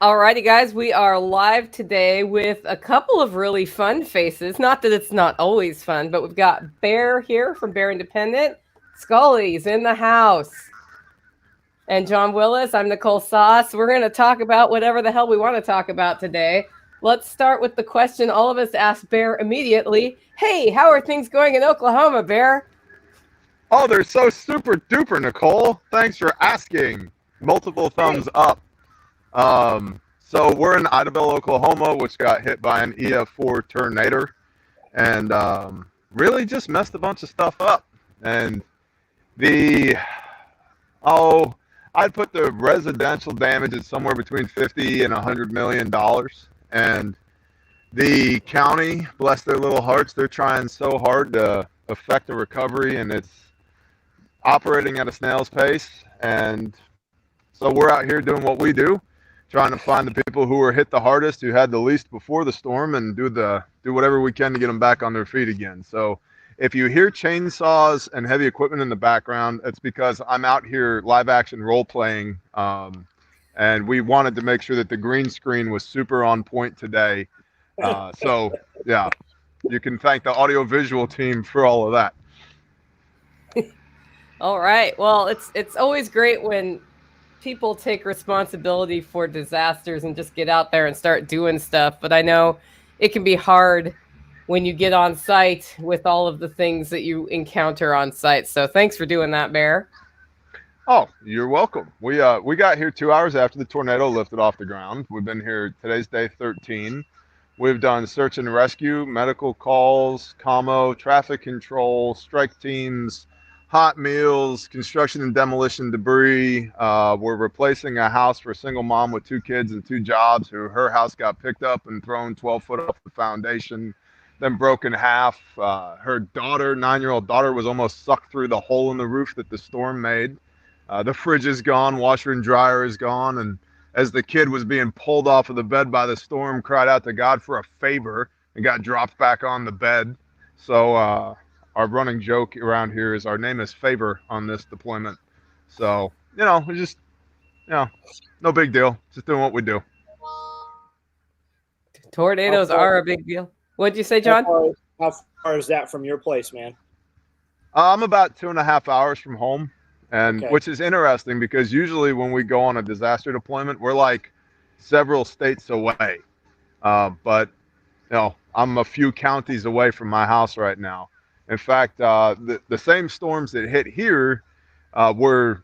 Alrighty, guys, we are live today with a couple of really fun faces. Not that it's not always fun, but we've got Bear here from Bear Independent. Scully's in the house. And John Willis, I'm Nicole Sauce. We're going to talk about whatever the hell we want to talk about today. Let's start with the question all of us asked Bear immediately. Hey, how are things going in Oklahoma, Bear? Oh, they're so super duper, Nicole. Thanks for asking. Multiple thumbs up. So we're in Idabel, Oklahoma, which got hit by an EF4 tornado, and really just messed a bunch of stuff up. And the I'd put the residential damage at somewhere between 50 and $100 million. And the county, bless their little hearts, they're trying so hard to affect the recovery, and it's operating at a snail's pace. And so we're out here doing what we do, trying to find the people who were hit the hardest, who had the least before the storm, and do whatever we can to get them back on their feet again. So if you hear chainsaws and heavy equipment in the background, it's because I'm out here live action role playing, and we wanted to make sure that the green screen was super on point today. So yeah, you can thank the audio visual team for all of that. All right. Well, it's always great when people take responsibility for disasters and just get out there and start doing stuff. But I know it can be hard when you get on site with all of the things that you encounter on site. So thanks for doing that, Bear. Oh, you're welcome. We got here 2 hours after the tornado lifted off the ground. We've been here. Today's day 13. We've done search and rescue, medical calls, commo, traffic control, strike teams, hot meals, construction and demolition debris. We're replacing a house for a single mom with 2 kids and 2 jobs, who her house got picked up and thrown 12 foot off the foundation, then broke in half. Her daughter, 9-year-old daughter, was almost sucked through the hole in the roof that the storm made. The fridge is gone, washer and dryer is gone, and as the kid was being pulled off of the bed by the storm, cried out to God for a favor and got dropped back on the bed. So our running joke around here is our name is Favor on this deployment. So, we just, no big deal. Just doing what we do. Tornadoes are a big deal. What'd you say, How John? far, how far is that from your place, man? I'm about 2.5 hours from home, and Okay. which is interesting because usually when we go on a disaster deployment, we're like several states away. But I'm a few counties away from my house right now. In fact, the same storms that hit here were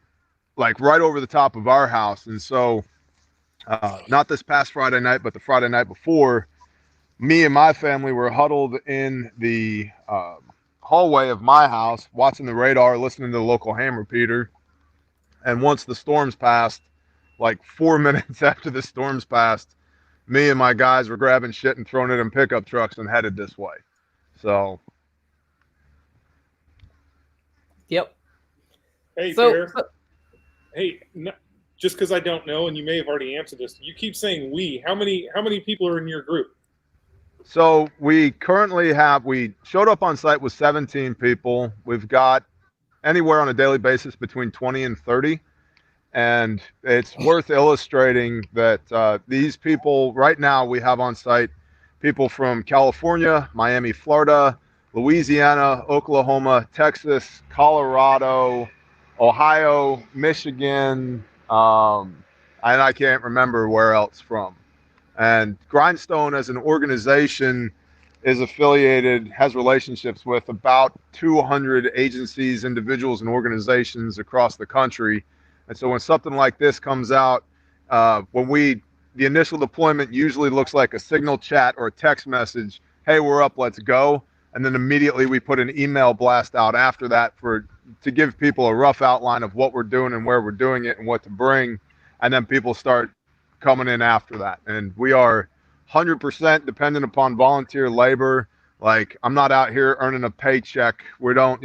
like right over the top of our house. And so not this past Friday night, but the Friday night before, me and my family were huddled in the hallway of my house, watching the radar, listening to the local ham repeater. And once the storms passed, like 4 minutes after the storms passed, me and my guys were grabbing shit and throwing it in pickup trucks and headed this way. So, Yep. Hey, So, Bear. Hey, just because I don't know, and you may have already answered this, you keep saying we. How many people are in your group? so we showed up on site with 17 people. We've got anywhere on a daily basis between 20 and 30. And it's worth illustrating that these people right now we have on site people from California, Miami, Florida, Louisiana, Oklahoma, Texas, Colorado, Ohio, Michigan, and I can't remember where else from. And Grindstone as an organization is affiliated, has relationships with about 200 agencies, individuals, and organizations across the country. And so when something like this comes out, the initial deployment usually looks like a signal chat or a text message, hey, we're up, let's go. And then immediately we put an email blast out after that to give people a rough outline of what we're doing and where we're doing it and what to bring. And then people start coming in after that. And we are 100% dependent upon volunteer labor. Like, I'm not out here earning a paycheck. We don't,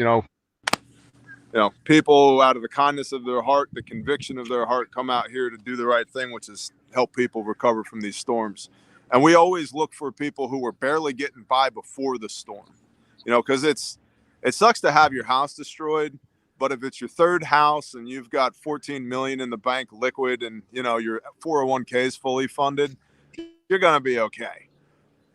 people out of the kindness of their heart, the conviction of their heart, come out here to do the right thing, which is help people recover from these storms. And we always look for people who were barely getting by before the storm, because it sucks to have your house destroyed, But if it's your third house and you've got 14 million in the bank liquid and, you know, your 401k is fully funded, you're going to be okay.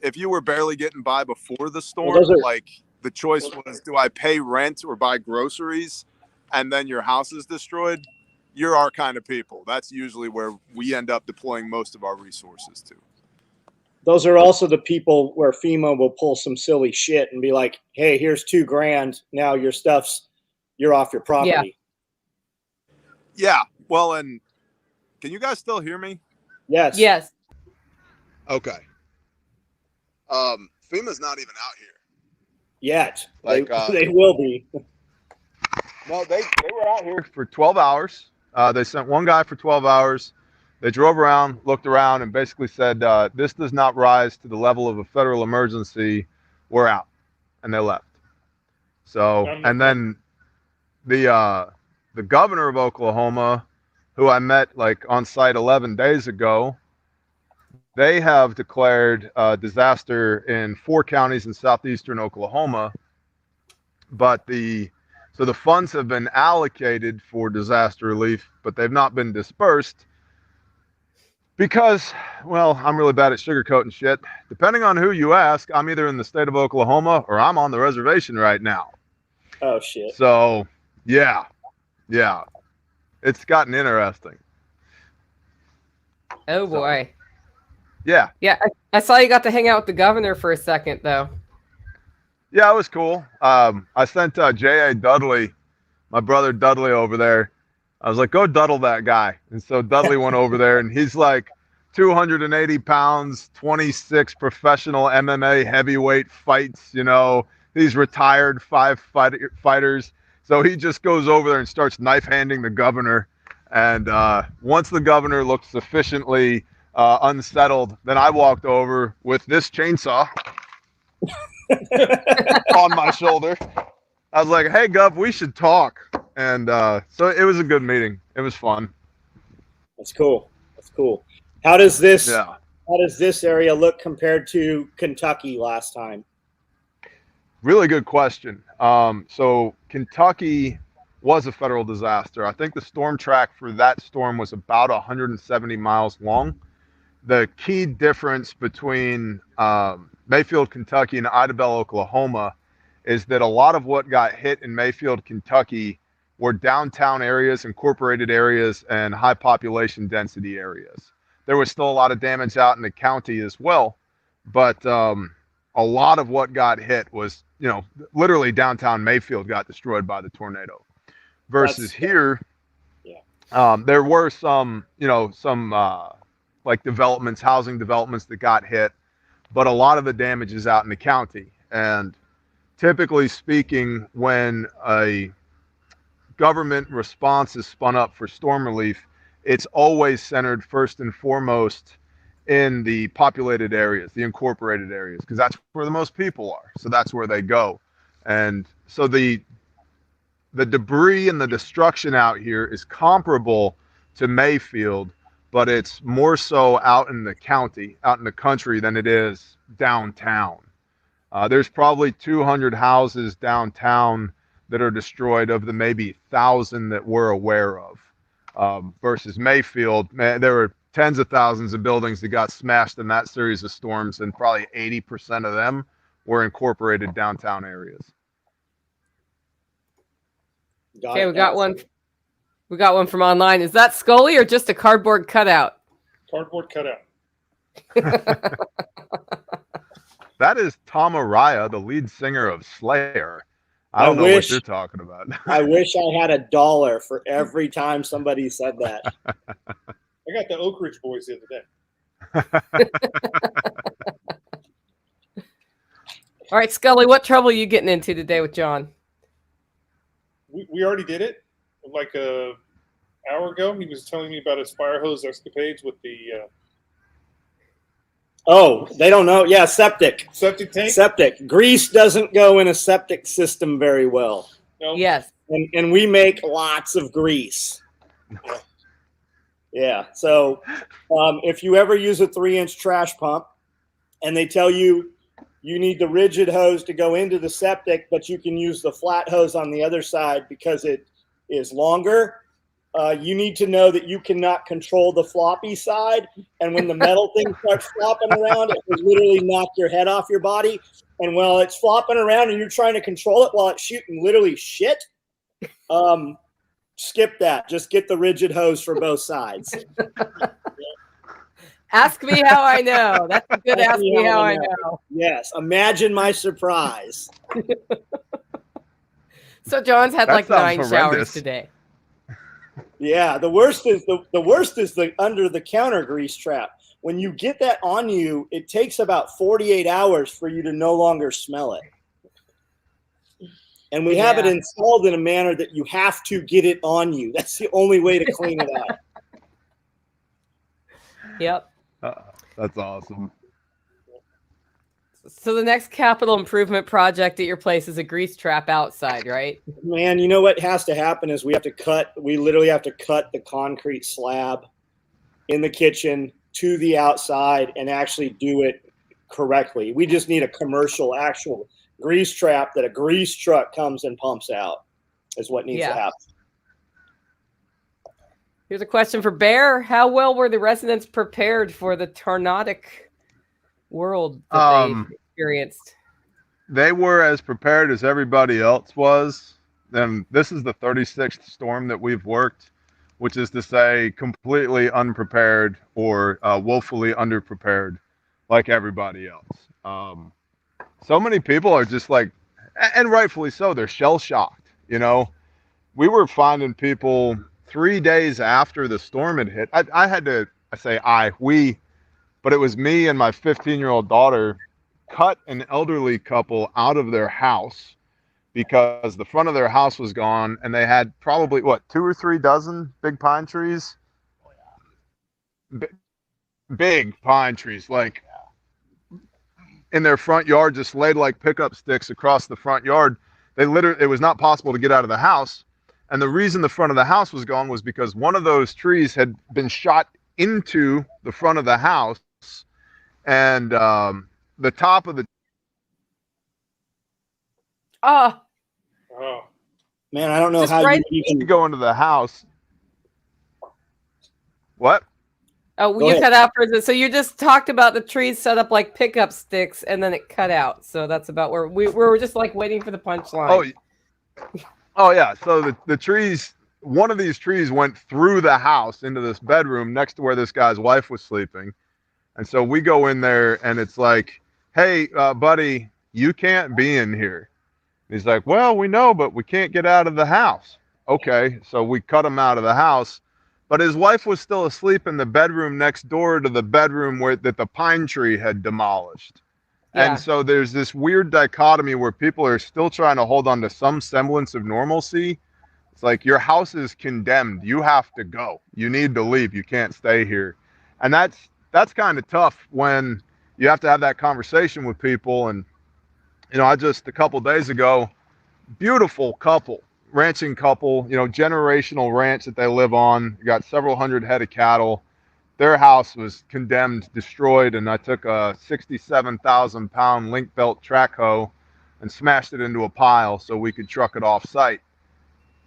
If you were barely getting by before the storm, like the choice was, do I pay rent or buy groceries and then your house is destroyed? You're our kind of people. That's usually where we end up deploying most of our resources to. Those are also the people where FEMA will pull some silly shit and be like, hey, here's $2,000. Now you're off your property. Yeah. Well, and can you guys still hear me? Yes. Yes. Okay. FEMA's not even out here yet. Like, they will be. No, they were out here for 12 hours. They sent one guy for 12 hours. They drove around, looked around, and basically said, this does not rise to the level of a federal emergency. We're out. And they left. So, and then the governor of Oklahoma, who I met like on site 11 days ago, they have declared disaster in 4 counties in southeastern Oklahoma. But the funds have been allocated for disaster relief, but they've not been dispersed because, well, I'm really bad at sugarcoating shit. Depending on who you ask, I'm either in the state of Oklahoma or I'm on the reservation right now. Oh, shit. So, yeah. It's gotten interesting. Oh, boy. Yeah. Yeah, I saw you got to hang out with the governor for a second, though. Yeah, it was cool. I sent J.A. Dudley, my brother Dudley, over there. I was like, go Duddle that guy. And so Dudley went over there, and he's like 280 pounds, 26 professional MMA heavyweight fights, you know. He's retired 5 fighters. So he just goes over there and starts knife-handing the governor. And once the governor looked sufficiently unsettled, then I walked over with this chainsaw on my shoulder. I was like, hey, Gov, we should talk. And so it was a good meeting. It was fun. That's cool. How does this Yeah. How does this area look compared to Kentucky last time? Really good question. So Kentucky was a federal disaster. I think the storm track for that storm was about 170 miles long. The key difference between Mayfield, Kentucky, and Idabel, Oklahoma, is that a lot of what got hit in Mayfield, Kentucky, were downtown areas, incorporated areas, and high population density areas. There was still a lot of damage out in the county as well, but a lot of what got hit was, you know, literally downtown Mayfield got destroyed by the tornado. Versus here, there were some, you know, like developments, housing developments that got hit, but a lot of the damage is out in the county. And typically speaking, when a government response is spun up for storm relief, it's always centered first and foremost in the populated areas, the incorporated areas, because that's where the most people are. So that's where they go. And so the debris and the destruction out here is comparable to Mayfield, but it's more so out in the county, out in the country, than it is downtown. There's probably 200 houses downtown that are destroyed of the maybe 1,000 that we're aware of. Versus Mayfield, man, there were tens of thousands of buildings that got smashed in that series of storms, and probably 80% of them were incorporated downtown areas. Okay, we got one. We got one from online. Is that Scully or just a cardboard cutout? Cardboard cutout. That is Tom Araya, the lead singer of Slayer. I don't know what you're talking about. I wish I had $1 for every time somebody said that. I got the Oak Ridge Boys the other day. All right, Scully, what trouble are you getting into today with John? We already did it like a hour ago. He was telling me about his fire hose escapades with the oh, they don't know. Yeah, septic tank. Septic grease doesn't go in a septic system very well. No. Yes, and we make lots of grease. Yeah. So if you ever use a 3-inch trash pump and they tell you you need the rigid hose to go into the septic, but you can use the flat hose on the other side because it is longer, you need to know that you cannot control the floppy side. And when the metal thing starts flopping around, it will literally knock your head off your body. And while it's flopping around and you're trying to control it while it's shooting literally shit, skip that. Just get the rigid hose for both sides. Ask me how I know. That's a good ask me how I know. Yes. Imagine my surprise. So John's had That like 9 sounds showers horrendous. today. Yeah, the worst is the under the counter grease trap. When you get that on you, it takes about 48 hours for you to no longer smell it. And we have it installed in a manner that you have to get it on you. That's the only way to clean it out. Yep. That's awesome. So the next capital improvement project at your place is a grease trap outside, right? Man, you know what has to happen is we literally have to cut the concrete slab in the kitchen to the outside and actually do it correctly. We just need a commercial actual grease trap that a grease truck comes and pumps out is what needs to happen. Here's a question for Bear. How well were the residents prepared for the tornadic world that they experienced? They were as prepared as everybody else was. And this is the 36th storm that we've worked, which is to say completely unprepared or woefully underprepared like everybody else. So many people are just like, and rightfully so, they're shell shocked. You know, we were finding people 3 days after the storm had hit. We, but it was me and my 15-year-old daughter cut an elderly couple out of their house because the front of their house was gone and they had probably 2 or 3 dozen big pine trees. Big pine trees, like in their front yard, just laid like pickup sticks across the front yard. It was not possible to get out of the house. And the reason the front of the house was gone was because one of those trees had been shot into the front of the house, and the top of the man, I don't know Just how right- you can go into the house. What? Oh, Go you ahead. cut out for this. So you just talked about the trees set up like pickup sticks, and then it cut out. So that's about where we were just like waiting for the punchline. Oh yeah. So the trees, one of these trees went through the house into this bedroom next to where this guy's wife was sleeping. And so we go in there and it's like, hey, buddy, you can't be in here. And he's like, well, we know, but we can't get out of the house. Okay. So we cut him out of the house. But his wife was still asleep in the bedroom next door to the bedroom that the pine tree had demolished. Yeah. And so there's this weird dichotomy where people are still trying to hold on to some semblance of normalcy. It's like your house is condemned. You have to go. You need to leave. You can't stay here. And that's kind of tough when you have to have that conversation with people. And, you know, a couple days ago, beautiful couple. Ranching couple, generational ranch that they live on. Got several hundred head of cattle. Their house was condemned, destroyed, and I took a 67,000-pound link belt track hoe and smashed it into a pile so we could truck it off site.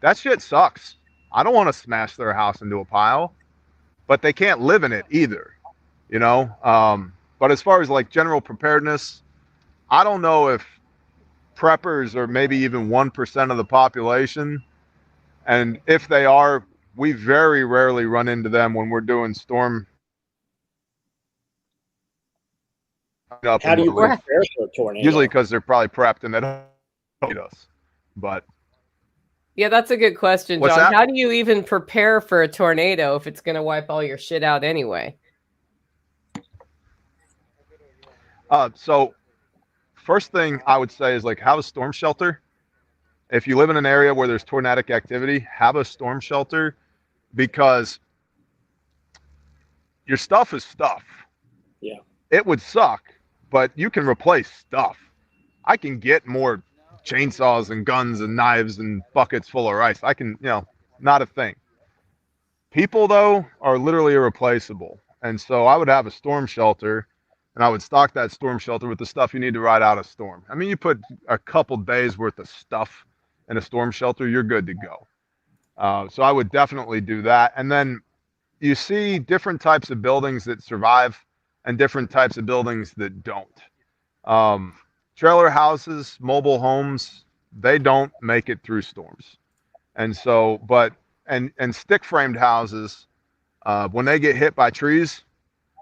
That shit sucks. I don't want to smash their house into a pile, but they can't live in it either, But as far as like general preparedness, I don't know if preppers are maybe even 1% of the population. And if they are, we very rarely run into them when we're doing storm. How do you prepare for a tornado? Usually because they're probably prepped and they don't need us. But yeah, that's a good question, What's John. that? How do you even prepare for a tornado if it's going to wipe all your shit out anyway? So first thing I would say is like have a storm shelter. If you live in an area where there's tornadic activity, have a storm shelter because your stuff is stuff. Yeah. It would suck, but you can replace stuff. I can get more chainsaws and guns and knives and buckets full of rice. I can, not a thing. People though are literally irreplaceable. And so I would have a storm shelter. And I would stock that storm shelter with the stuff you need to ride out a storm. I mean, you put a couple days worth of stuff in a storm shelter, you're good to go. So I would definitely do that. And then you see different types of buildings that survive and different types of buildings that don't. Trailer houses, mobile homes, they don't make it through storms. And so, and stick framed houses, when they get hit by trees,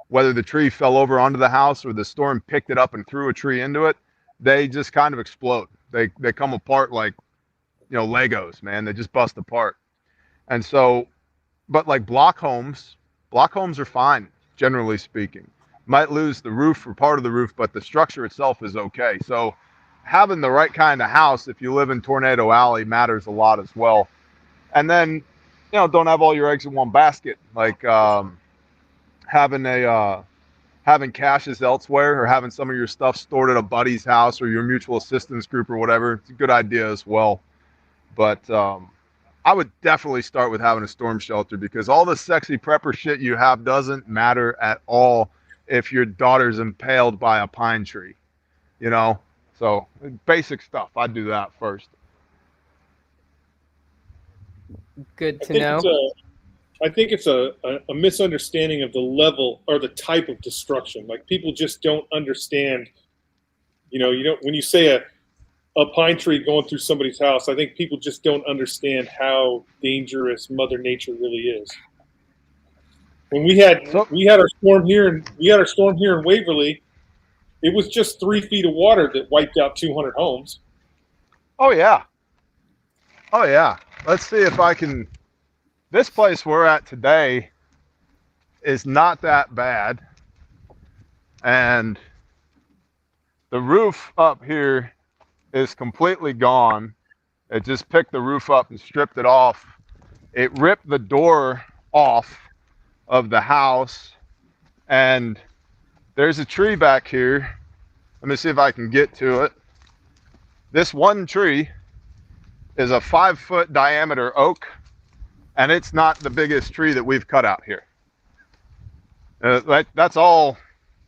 whether the tree fell over onto the house or the storm picked it up and threw a tree into it, they just kind of explode. They come apart like, Legos, man. They just bust apart. And so, but like block homes are fine, generally speaking. Might lose the roof or part of the roof, but the structure itself is okay. So having the right kind of house, if you live in Tornado Alley, matters a lot as well. And then, don't have all your eggs in one basket. Like having caches elsewhere, or having some of your stuff stored at a buddy's house or your mutual assistance group or whatever. It's a good idea as well. But I would definitely start with having a storm shelter, because all the sexy prepper shit you have doesn't matter at all if your daughter's impaled by a pine tree, So basic stuff. I'd do that first. Good to know. I think it's a misunderstanding of the level or the type of destruction. Like, people just don't understand. When you say a pine tree going through somebody's house, I think people just don't understand how dangerous Mother Nature really is. When we had our storm here, in Waverly, it was just 3 feet of water that wiped out 200 homes. Oh yeah. Let's see if I can. This place we're at today is not that bad, and the roof up here is completely gone. It just picked the roof up and stripped it off. It ripped the door off of the house, and there's a tree back here. Let me see if I can get to it. This one tree is a 5-foot diameter oak, and it's not the biggest tree that we've cut out here. That's all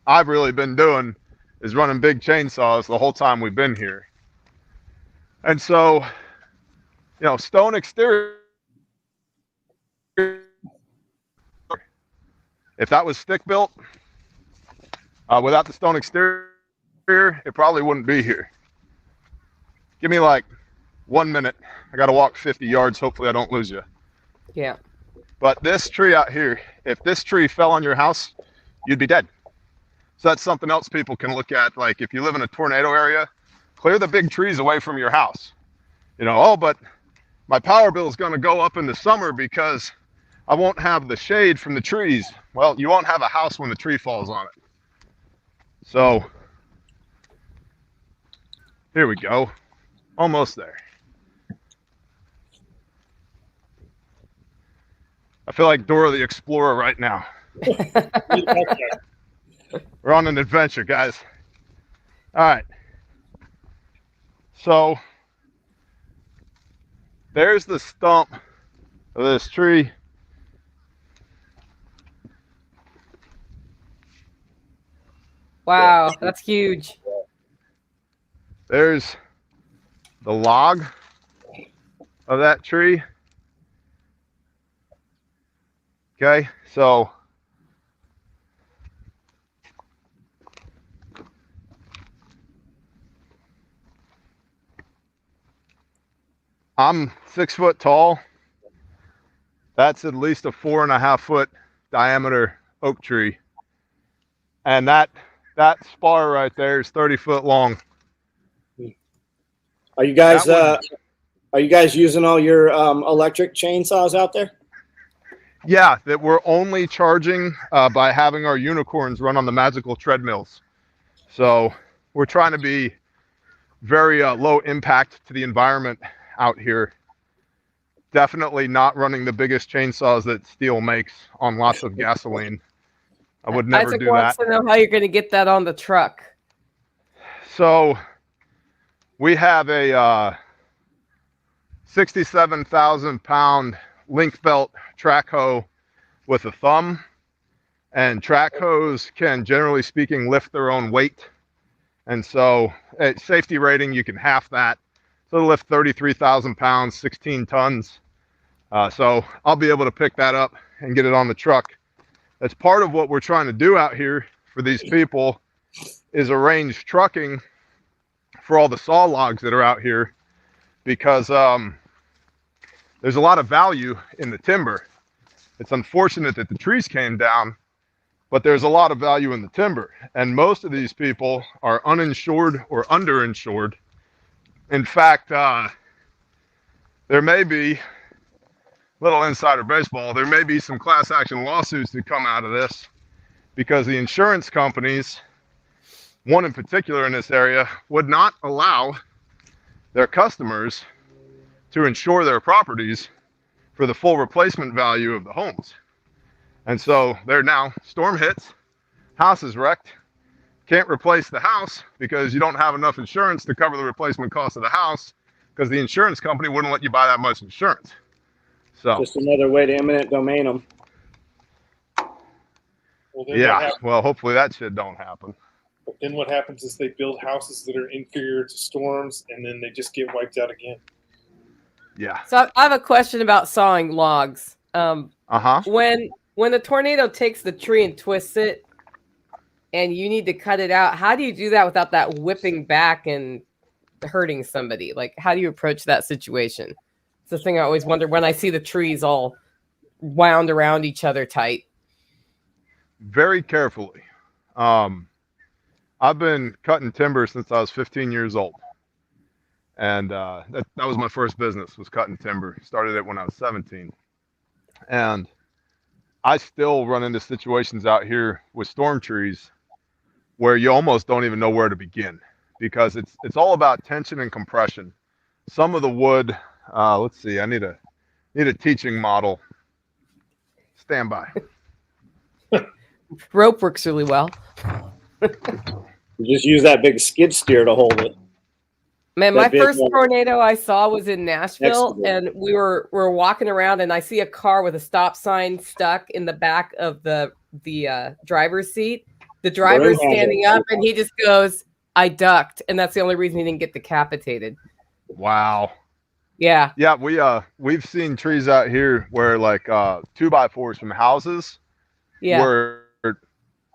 I've really been doing, is running big chainsaws the whole time we've been here. And so, stone exterior, if that was stick built, without the stone exterior, it probably wouldn't be here. Give me like 1 minute. I got to walk 50 yards. Hopefully I don't lose you. Yeah. But this tree out here, if this tree fell on your house, you'd be dead. So that's something else people can look at. Like, if you live in a tornado area, clear the big trees away from your house. But my power bill is going to go up in the summer because I won't have the shade from the trees. Well, you won't have a house when the tree falls on it. So here we go. Almost there. I feel like Dora the Explorer right now. We're on an adventure, guys. All right. So there's the stump of this tree. Wow, that's huge. There's the log of that tree. Okay, so I'm 6 foot tall. That's at least a 4.5 foot diameter oak tree. And that spar right there is 30 foot long. Are you guys using all your electric chainsaws out there? Yeah, that we're only charging by having our unicorns run on the magical treadmills. So we're trying to be very low impact to the environment out here. Definitely not running the biggest chainsaws that steel makes on lots of gasoline. I would never Isaac do wants that. to know how you're going to get that on the truck. So we have a 67,000 pound link belt track hoe with a thumb, and track hoes can, generally speaking, lift their own weight. And so at safety rating, you can half that. So it'll lift 33,000 pounds, 16 tons. So I'll be able to pick that up and get it on the truck. That's part of what we're trying to do out here for these people is arrange trucking for all the saw logs that are out here, because there's a lot of value in the timber. It's unfortunate that the trees came down, but there's a lot of value in the timber. And most of these people are uninsured or underinsured. In fact, there may be, little insider baseball, there may be some class action lawsuits that come out of this because the insurance companies, one in particular in this area, would not allow their customers to insure their properties for the full replacement value of the homes. And so they're now, storm hits, house is wrecked, can't replace the house because you don't have enough insurance to cover the replacement cost of the house because the insurance company wouldn't let you buy that much insurance. So just another way to eminent domain them. Well, yeah, well, hopefully that shit don't happen. But then what happens is they build houses that are inferior to storms, and then they just get wiped out again. Yeah. So I have a question about sawing logs. Uh-huh. When the tornado takes the tree and twists it, and you need to cut it out, how do you do that without that whipping back and hurting somebody? Like, how do you approach that situation? It's the thing I always wonder when I see the trees all wound around each other tight. Very carefully. I've been cutting timber since I was 15 years old. And that was my first business, was cutting timber. Started it when I was 17. And I still run into situations out here with storm trees where you almost don't even know where to begin, because it's all about tension and compression. Some of the wood, let's see, I need a teaching model. Stand by. Rope works really well. You just use that big skid steer to hold it. Man, my That big first one. tornado I saw was in Nashville, Excellent. and we were walking around, and I see a car with a stop sign stuck in the back of the driver's seat. The driver's Broom standing handle. up, and he just goes, "I ducked," and that's the only reason he didn't get decapitated. Wow. Yeah, Yeah, we've seen trees out here where like 2x4s from houses yeah.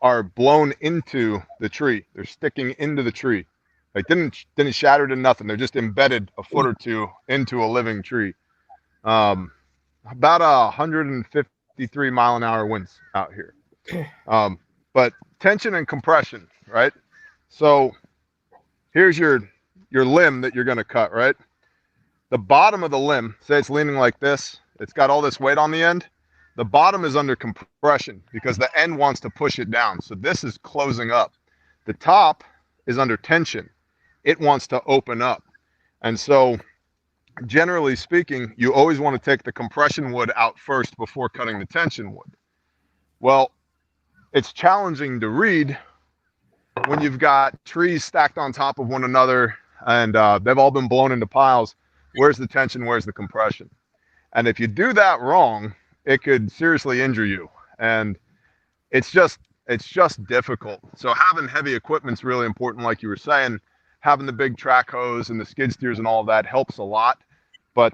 are blown into the tree. They're sticking into the tree. Like didn't shatter to nothing. They're just embedded a foot or two into a living tree. About 153 mile an hour winds out here. But tension and compression, right? So here's your limb that you're gonna cut, right? The bottom of the limb, say it's leaning like this, it's got all this weight on the end. The bottom is under compression because the end wants to push it down. So this is closing up. The top is under tension. It wants to open up. And so generally speaking, you always want to take the compression wood out first before cutting the tension wood. Well, it's challenging to read when you've got trees stacked on top of one another and they've all been blown into piles. Where's the tension? Where's the compression? And if you do that wrong, it could seriously injure you. And it's just difficult. So having heavy equipment's really important, like you were saying. Having the big track hose and the skid steers and all of that helps a lot, but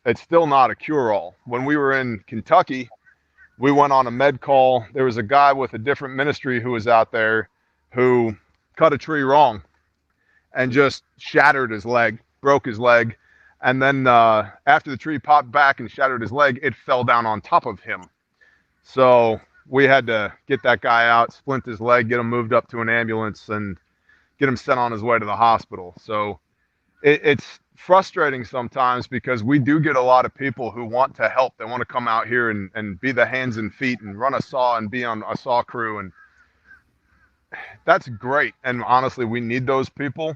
it's still not a cure-all. When we were in Kentucky, we went on a med call. There was a guy with a different ministry who was out there who cut a tree wrong and just shattered his leg, broke his leg. And then after the tree popped back and shattered his leg, it fell down on top of him. So we had to get that guy out, splint his leg, get him moved up to an ambulance, and get him sent on his way to the hospital. So it's frustrating sometimes because we do get a lot of people who want to help. They want to come out here and be the hands and feet and run a saw and be on a saw crew. And that's great. And honestly, we need those people.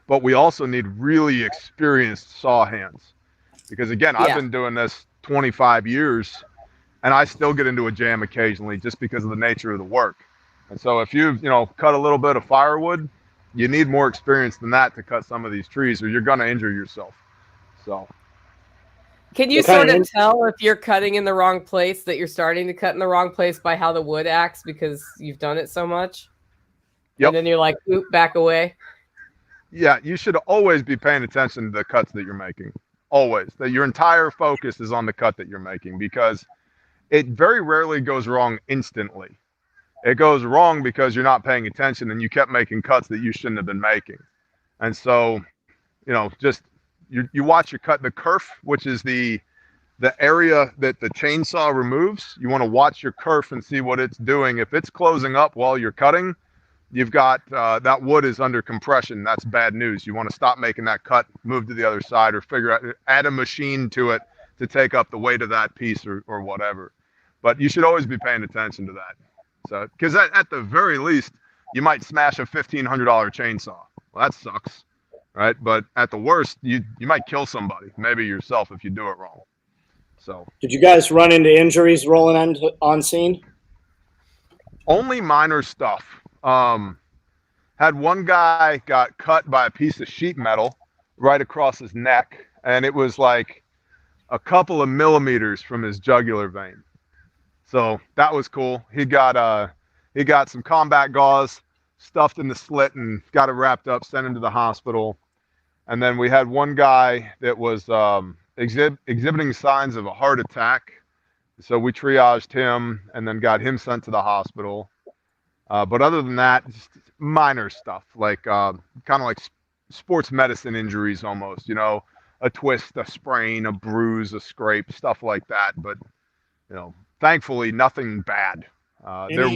But we also need really experienced saw hands. Because again, I've been doing this 25 years and I still get into a jam occasionally just because of the nature of the work. And so if you've, cut a little bit of firewood, you need more experience than that to cut some of these trees or you're going to injure yourself. So. Can you sort of tell if you're cutting in the wrong place, that you're starting to cut in the wrong place by how the wood acts because you've done it so much? Yep. And then you're like, oop, back away. Yeah, you should always be paying attention to the cuts that you're making. always. That your entire focus is on the cut that you're making, because it very rarely goes wrong instantly. It goes wrong because you're not paying attention and you kept making cuts that you shouldn't have been making. And so, just you watch your cut, the kerf, which is the area that the chainsaw removes. You want to watch your kerf and see what it's doing. If it's closing up while you're cutting, you've got that wood is under compression. That's bad news. You want to stop making that cut, move to the other side, or figure out, add a machine to it to take up the weight of that piece or whatever. But you should always be paying attention to that. So, because at the very least, you might smash a $1,500 chainsaw. Well, that sucks, right? But at the worst, you might kill somebody, maybe yourself, if you do it wrong. So, did you guys run into injuries rolling on scene? Only minor stuff. Had one guy got cut by a piece of sheet metal right across his neck, and it was like a couple of millimeters from his jugular vein. So that was cool. He got some combat gauze stuffed in the slit and got it wrapped up, sent him to the hospital. And then we had one guy that was exhibiting signs of a heart attack. So we triaged him and then got him sent to the hospital. But other than that, just minor stuff, like kind of like sports medicine injuries almost, a twist, a sprain, a bruise, a scrape, stuff like that. But, thankfully, nothing bad. There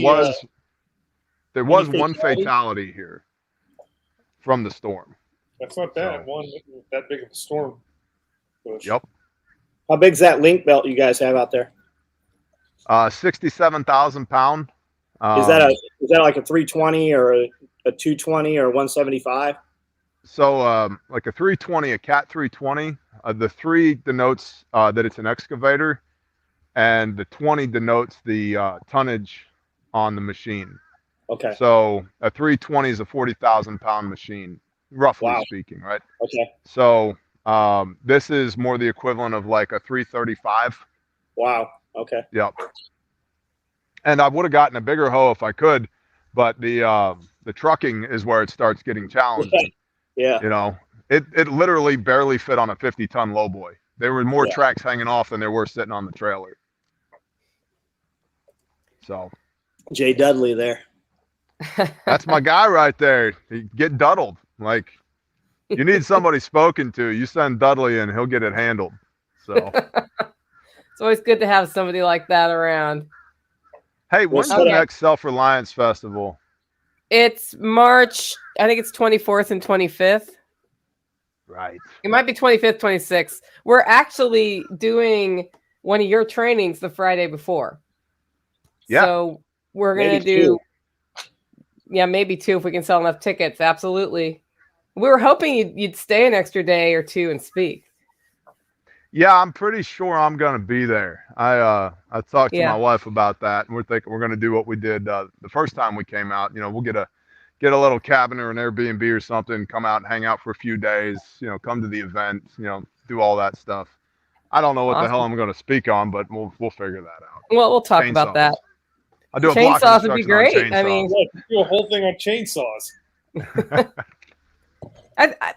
was one fatality here from the storm. That's not bad. One that big of a storm. Yep. How big's that link belt you guys have out there? 67,000 pound. Is that like a 320 or a 220 or 175? So like a 320, a Cat 320. The 3 denotes that it's an excavator, and the 20 denotes the tonnage on the machine. Okay. So a 320 is a 40,000 pound machine, roughly speaking, right? Okay. So this is more the equivalent of like a 335. Wow. Okay. Yep. And I would have gotten a bigger hoe if I could, but the trucking is where it starts getting challenging. Yeah. It literally barely fit on a 50-ton lowboy. There were more tracks hanging off than there were sitting on the trailer. So, Jay Dudley there. That's my guy right there. Get Duddled. Like, you need somebody spoken to. You send Dudley and he'll get it handled. So it's always good to have somebody like that around. Hey, when's the next Self-Reliance Festival? It's March, I think it's 24th and 25th. Right. It might be 25th, 26th. We're actually doing one of your trainings the Friday before. Yeah. So we're going to do, maybe 2 if we can sell enough tickets. Absolutely. We were hoping you'd stay an extra day or 2 and speak. Yeah, I'm pretty sure I'm going to be there. I talked to my wife about that, and we're thinking we're going to do what we did the first time we came out. We'll get a little cabin or an Airbnb or something, come out and hang out for a few days, come to the event, do all that stuff. I don't know what the hell I'm going to speak on, but we'll figure that out. Well, we'll talk about that. I'll do a chainsaws would be great. I mean, do a whole thing on chainsaws.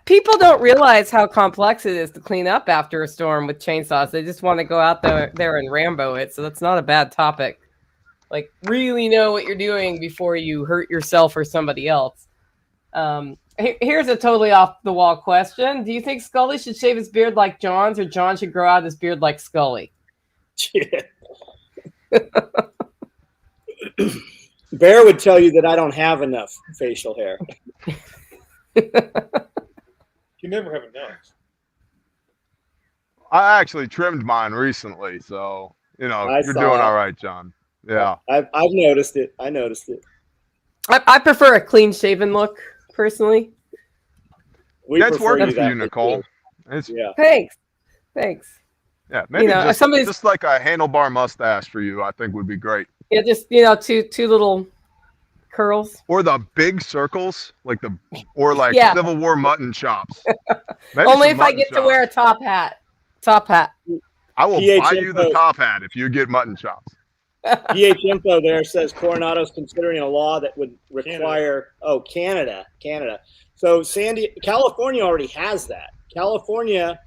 People don't realize how complex it is to clean up after a storm with chainsaws. They just want to go out there and Rambo it. So that's not a bad topic. Like, really know what you're doing before you hurt yourself or somebody else. Here's a totally off the wall question. Do you think Scully should shave his beard like John's, or John should grow out his beard like Scully? Bear would tell you that I don't have enough facial hair. You never have enough. I actually trimmed mine recently, so you're doing all right, John. Yeah, I've noticed it. I noticed it. I prefer a clean shaven look personally. That's working for you, Nicole. Thanks. Yeah, maybe just like a handlebar mustache for you, I think would be great. Yeah, just two little curls, or the big circles, like Civil War mutton chops. Only if I get to wear a top hat. I will buy you the top hat if you get mutton chops. PH Info there says Coronado's considering a law that would require Canada. So California already has that. California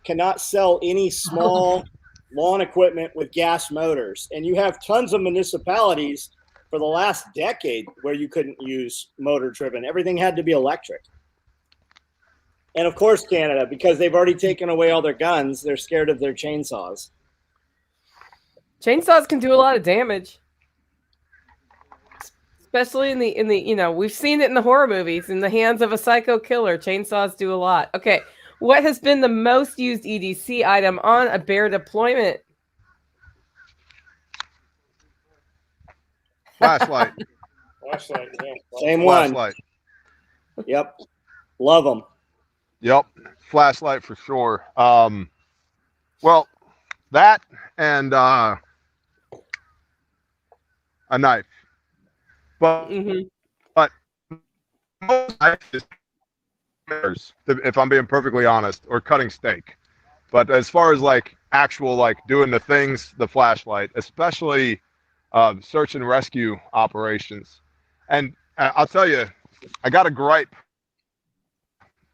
cannot sell any small lawn equipment with gas motors. And you have tons of municipalities for the last decade where you couldn't use motor driven. Everything had to be electric. And of course, Canada, because they've already taken away all their guns, they're scared of their chainsaws. Chainsaws can do a lot of damage. Especially in the we've seen it in the horror movies. In the hands of a psycho killer, chainsaws do a lot. Okay, what has been the most used EDC item on a bear deployment? Flashlight. Flashlight, yeah. Same one. Flashlight. Yep. Love them. Yep. Flashlight for sure. Well, that and a knife. But most knives, if I'm being perfectly honest, or cutting steak. But as far as like actual like doing the things, the flashlight, especially search and rescue operations. And I'll tell you, I got a gripe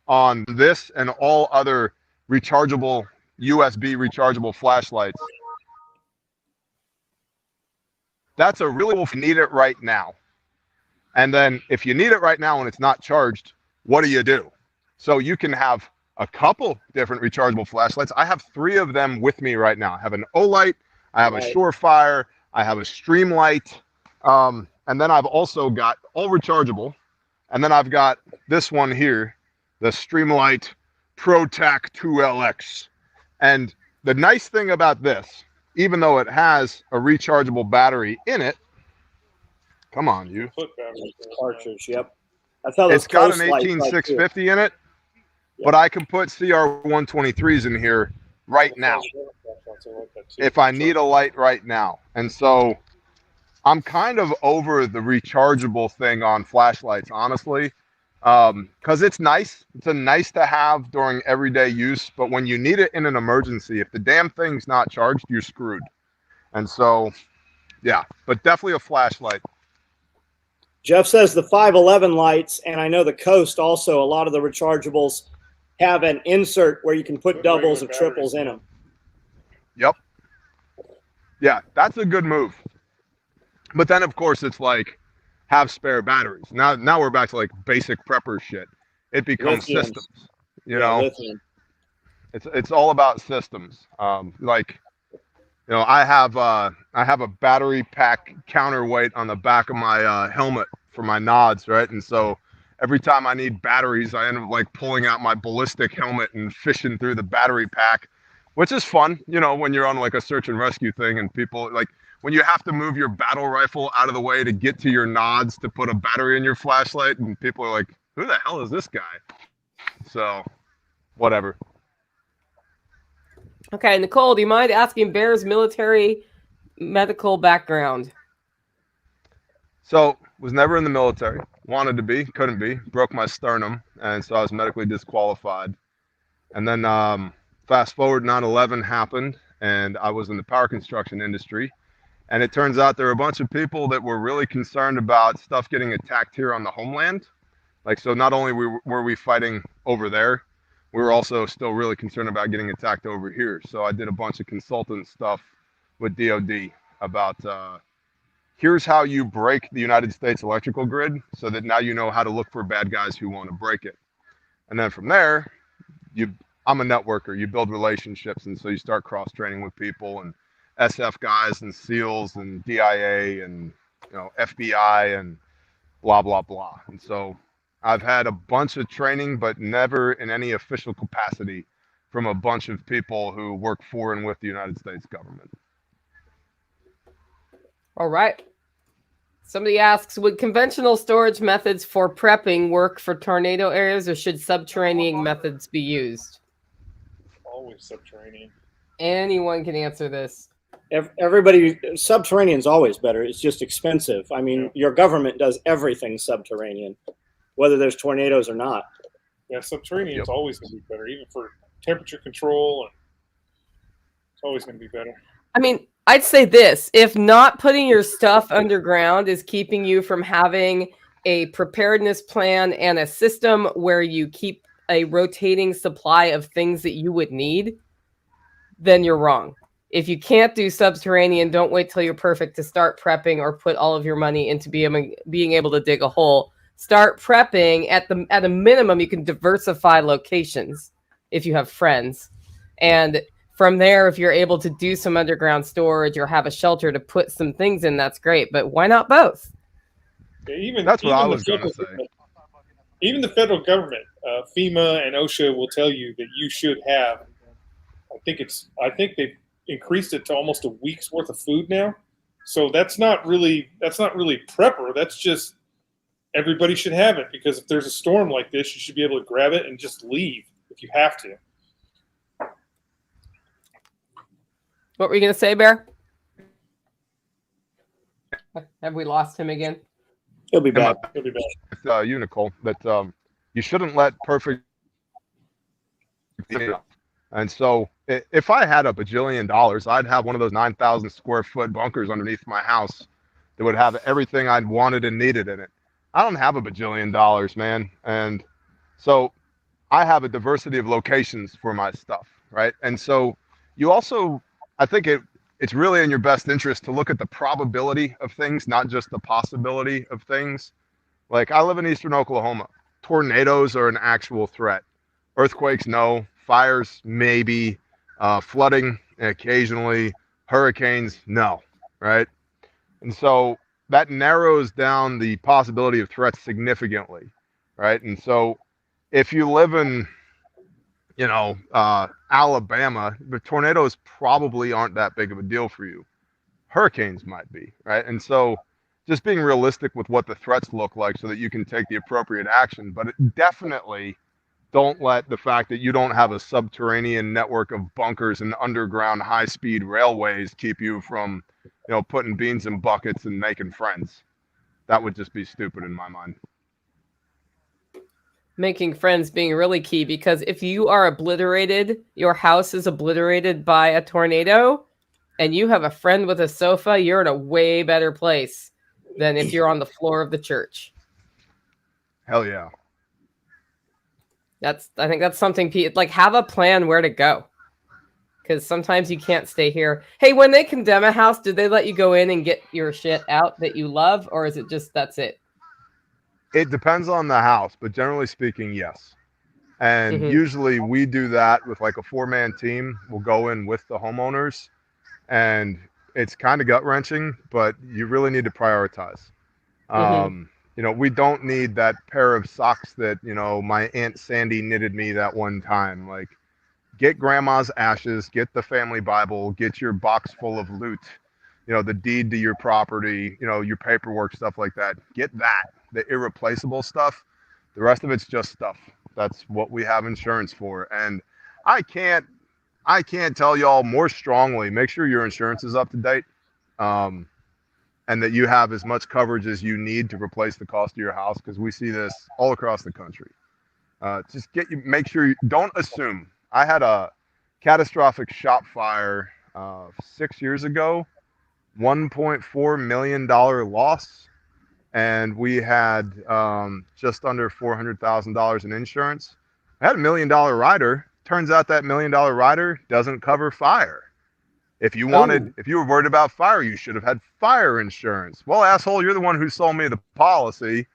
on this and all other rechargeable USB rechargeable flashlights. That's a really if you need it right now. And then if you need it right now and it's not charged, what do? So you can have a couple different rechargeable flashlights. I have 3 of them with me right now. I have an Olight, I have a Surefire, I have a Streamlight, and then I've also got all rechargeable. And then I've got this one here, the Streamlight ProTac 2LX. And the nice thing about this, even though it has a rechargeable battery in it, come on, you. Cartridge, yep. That's how it's got an 18650 in it, but I can put CR123s in here right now if I need a light right now. And so I'm kind of over the rechargeable thing on flashlights, honestly, because it's nice. It's a nice to have during everyday use, but when you need it in an emergency, if the damn thing's not charged, you're screwed. And so, yeah, but definitely a flashlight. Jeff says the 511 lights, and I know the Coast also, a lot of the rechargeables have an insert where you can put doubles or triples in them. Yep. Yeah, that's a good move. But then, of course, it's like have spare batteries. Now we're back to like basic prepper shit. It becomes systems. You know, lithium. It's all about systems. Like, you know, I have a battery pack counterweight on the back of my helmet for my nods, right? And so every time I need batteries, I end up like pulling out my ballistic helmet and fishing through the battery pack, which is fun, you know, when you're on like a search and rescue thing and people like when you have to move your battle rifle out of the way to get to your nods to put a battery in your flashlight, and people are like, who the hell is this guy? So, whatever. Okay, Nicole, do you mind asking Bear's military medical background? So, was never in the military. Wanted to be, couldn't be. Broke my sternum, and so I was medically disqualified. And then fast forward, 9/11 happened, and I was in the power construction industry. And it turns out there were a bunch of people that were really concerned about stuff getting attacked here on the homeland. Like, so not only were we fighting over there, we were also still really concerned about getting attacked over here. So I did a bunch of consultant stuff with DOD about here's how you break the United States electrical grid so that now you know how to look for bad guys who want to break it. And then from there, I'm a networker. You build relationships, and so you start cross-training with people and SF guys and SEALs and DIA and, you know, FBI and blah, blah, blah. And so I've had a bunch of training, but never in any official capacity from a bunch of people who work for and with the United States government. All right. Somebody asks, would conventional storage methods for prepping work for tornado areas, or should subterranean methods be used? Always subterranean. Anyone can answer this. Everybody, subterranean's always better. It's just expensive. I mean, your government does everything subterranean, whether there's tornadoes or not. Yeah, subterranean is always going to be better, even for temperature control. And it's always going to be better. I mean, I'd say this. If not putting your stuff underground is keeping you from having a preparedness plan and a system where you keep a rotating supply of things that you would need, then you're wrong. If you can't do subterranean, don't wait till you're perfect to start prepping or put all of your money into being able to dig a hole. Start prepping at a minimum. You can diversify locations if you have friends, and from there, if you're able to do some underground storage or have a shelter to put some things in, that's great. But why not both? That's what I was going to say. Even the federal government, FEMA and OSHA will tell you that you should have. I think they've increased it to almost a week's worth of food now. So that's not really prepper. That's just everybody should have it, because if there's a storm like this, you should be able to grab it and just leave if you have to. What were you going to say, Bear? Have we lost him again? He'll be back. He'll be back. It's you, Nicole, that you shouldn't let perfect. And so if I had $1 bajillion, I'd have one of those 9,000 square foot bunkers underneath my house that would have everything I'd wanted and needed in it. I don't have $1 bajillion, man. And so I have a diversity of locations for my stuff, right? And so you also, I think it's really in your best interest to look at the probability of things, not just the possibility of things. Like, I live in eastern Oklahoma. Tornadoes are an actual threat. Earthquakes, no. Fires, maybe. Flooding, occasionally. Hurricanes, no. Right? And so that narrows down the possibility of threats significantly. Right? And so if you live in, Alabama, the tornadoes probably aren't that big of a deal for you. Hurricanes might be, right? And so just being realistic with what the threats look like so that you can take the appropriate action. But definitely don't let the fact that you don't have a subterranean network of bunkers and underground high-speed railways keep you from, putting beans in buckets and making friends. That would just be stupid in my mind. Making friends being really key, because if you are obliterated, your house is obliterated by a tornado, and you have a friend with a sofa, you're in a way better place than if you're on the floor of the church. Hell yeah. I think that's something, like, have a plan where to go, because sometimes you can't stay here. Hey, when they condemn a house, do they let you go in and get your shit out that you love, or is it just that's it? It depends on the house, but generally speaking, yes. And usually we do that with like a 4-man team. We'll go in with the homeowners, and it's kind of gut-wrenching, but you really need to prioritize. We don't need that pair of socks that, my Aunt Sandy knitted me that one time. Like, get grandma's ashes, get the family Bible, get your box full of loot, the deed to your property, your paperwork, stuff like that. Get that. The irreplaceable stuff. The rest of it's just stuff. That's what we have insurance for. And I can't tell y'all more strongly, make sure your insurance is up to date, and that you have as much coverage as you need to replace the cost of your house, because we see this all across the country. Make sure you don't assume. I had a catastrophic shop fire 6 years ago, $1.4 million loss. And we had just under $400,000 in insurance. I had $1 million rider. Turns out that $1 million rider doesn't cover fire. If you were worried about fire, you should have had fire insurance. Well, asshole, you're the one who sold me the policy,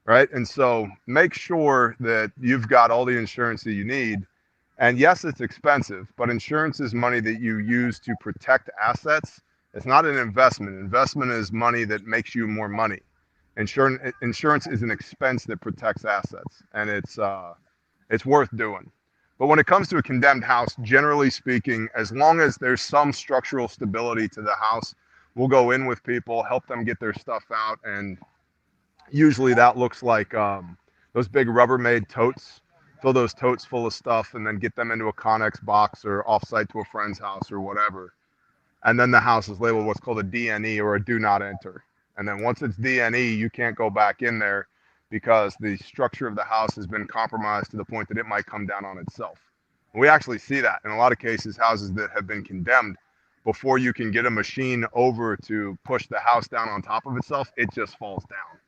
right? And so make sure that you've got all the insurance that you need. And yes, it's expensive, but insurance is money that you use to protect assets. It's not an investment. Investment is money that makes you more money. Insurance is an expense that protects assets, and it's worth doing. But when it comes to a condemned house, generally speaking, as long as there's some structural stability to the house, we'll go in with people, help them get their stuff out, and usually that looks like those big Rubbermaid totes. Fill those totes full of stuff, and then get them into a Connex box or offsite to a friend's house or whatever. And then the house is labeled what's called a DNE, or a do not enter. And then once it's DNE, you can't go back in there, because the structure of the house has been compromised to the point that it might come down on itself. And we actually see that in a lot of cases. Houses that have been condemned, before you can get a machine over to push the house down on top of itself, it just falls down.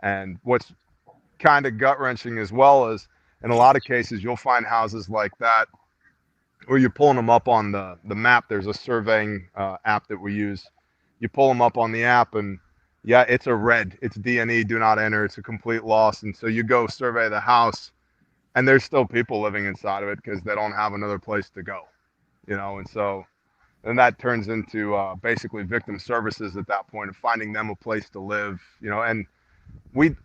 And what's kind of gut-wrenching as well is, in a lot of cases, you'll find houses like that or you're pulling them up on the map. There's a surveying app that we use. You pull them up on the app, and yeah, it's a red. It's D&E, do not enter. It's a complete loss. And so you go survey the house, and there's still people living inside of it because they don't have another place to go, you know. And so then that turns into basically victim services at that point of finding them a place to live, you know. And we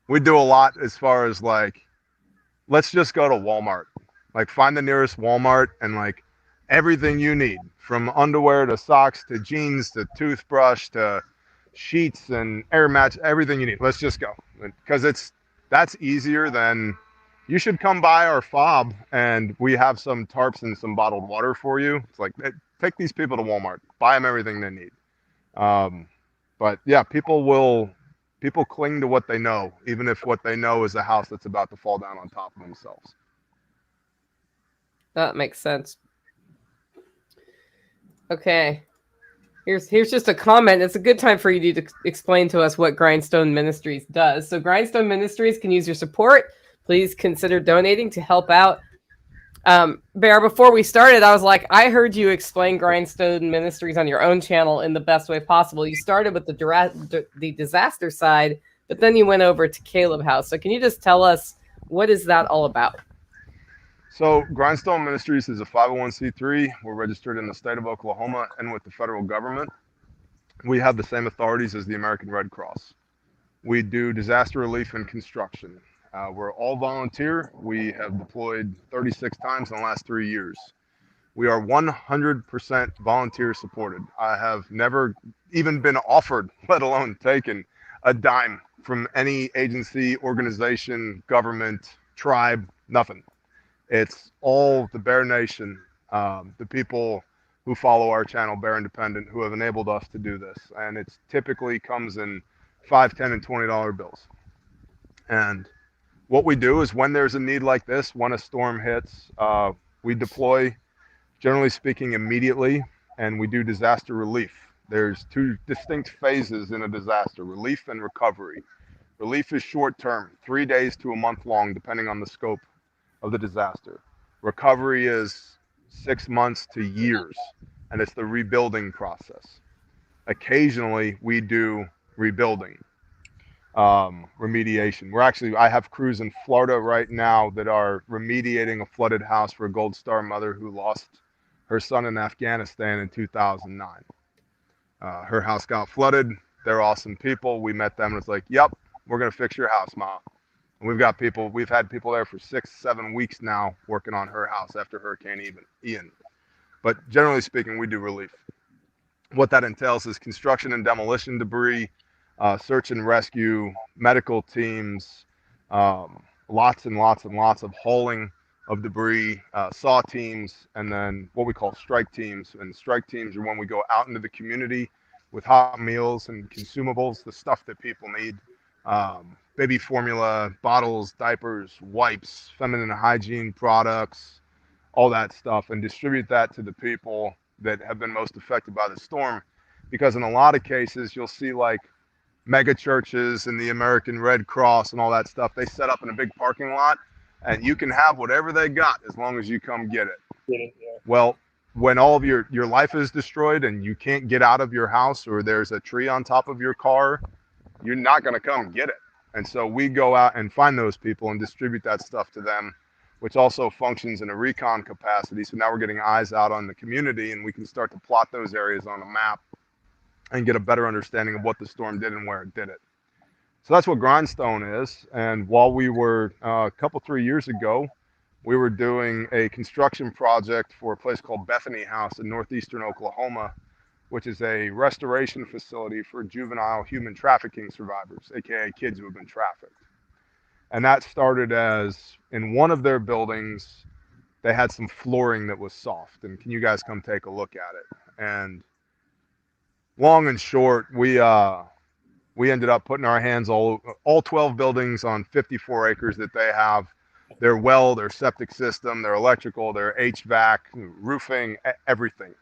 we do a lot as far as like, let's just go to Walmart. Like, find the nearest Walmart and like everything you need, from underwear to socks to jeans to toothbrush to sheets and air mats, everything you need. Let's just go, because that's easier than, you should come by our fob and we have some tarps and some bottled water for you. It's like, take these people to Walmart, buy them everything they need. But yeah, people cling to what they know, even if what they know is a house that's about to fall down on top of themselves. That makes sense. Okay. Here's just a comment. It's a good time for you to explain to us what Grindstone Ministries does. So Grindstone Ministries can use your support. Please consider donating to help out. Bear, before we started, I was like, I heard you explain Grindstone Ministries on your own channel in the best way possible. You started with the disaster side, but then you went over to Caleb House. So can you just tell us, what is that all about? So Grindstone Ministries is a 501c3. We're registered in the state of Oklahoma and with the federal government. We have the same authorities as the American Red Cross. We do disaster relief and construction. We're all volunteer. We have deployed 36 times in the last 3 years. We are 100% volunteer supported. I have never even been offered, let alone taken, a dime from any agency, organization, government, tribe, nothing. It's all the Bear Nation, the people who follow our channel, Bear Independent, who have enabled us to do this. And it typically comes in $5, $10, and $20 bills. And what we do is, when there's a need like this, when a storm hits, we deploy, generally speaking, immediately, and we do disaster relief. There's two distinct phases in a disaster: relief and recovery. Relief is short term, 3 days to a month long, depending on the scope of the disaster. Recovery is 6 months to years, and it's the rebuilding process. Occasionally, we do rebuilding, remediation. I have crews in Florida right now that are remediating a flooded house for a Gold Star mother who lost her son in Afghanistan in 2009. Her house got flooded. They're awesome people. We met them and it's like, yep, we're going to fix your house, Ma. And we've had people there for 6-7 weeks now working on her house after Hurricane Ian. But generally speaking, we do relief. What that entails is construction and demolition debris, search and rescue, medical teams, lots and lots and lots of hauling of debris, saw teams, and then what we call strike teams. And strike teams are when we go out into the community with hot meals and consumables, the stuff that people need. Baby formula, bottles, diapers, wipes, feminine hygiene products, all that stuff, and distribute that to the people that have been most affected by the storm. Because in a lot of cases, you'll see like mega churches and the American Red Cross and all that stuff, they set up in a big parking lot, and you can have whatever they got as long as you come get it. Yeah. Well, when all of your life is destroyed and you can't get out of your house, or there's a tree on top of your car, you're not going to come get it. And so we go out and find those people and distribute that stuff to them, which also functions in a recon capacity. So now we're getting eyes out on the community, and we can start to plot those areas on a map and get a better understanding of what the storm did and where it did it. So that's what Grindstone is. And while we were, a couple, 3 years ago, we were doing a construction project for a place called Bethany House in northeastern Oklahoma, which is a restoration facility for juvenile human trafficking survivors, aka kids who have been trafficked. And that started as, in one of their buildings, they had some flooring that was soft. And can you guys come take a look at it? And long and short, we ended up putting our hands all 12 buildings on 54 acres that they have. Their well, their septic system, their electrical, their HVAC, roofing, everything.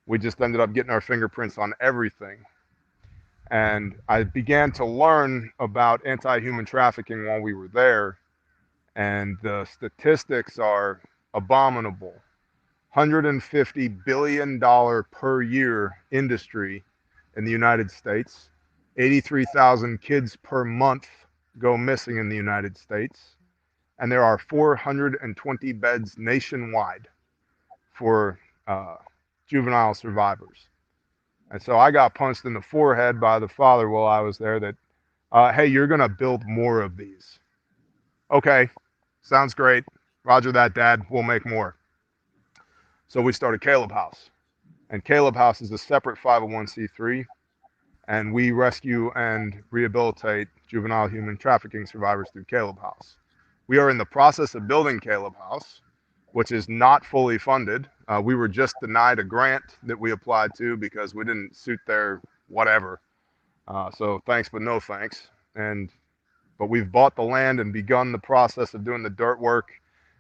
We just ended up getting our fingerprints on everything. And I began to learn about anti-human trafficking while we were there. And the statistics are abominable, $150 billion per year industry in the United States. 83,000 kids per month go missing in the United States. And there are 420 beds nationwide for juvenile survivors. And so I got punched in the forehead by the father while I was there that, hey, you're going to build more of these. Okay, sounds great. Roger that, Dad. We'll make more. So we started Caleb House. And Caleb House is a separate 501c3. And we rescue and rehabilitate juvenile human trafficking survivors through Caleb House. We are in the process of building Caleb House, which is not fully funded. We were just denied a grant that we applied to because we didn't suit their whatever. So thanks, but no thanks. But we've bought the land and begun the process of doing the dirt work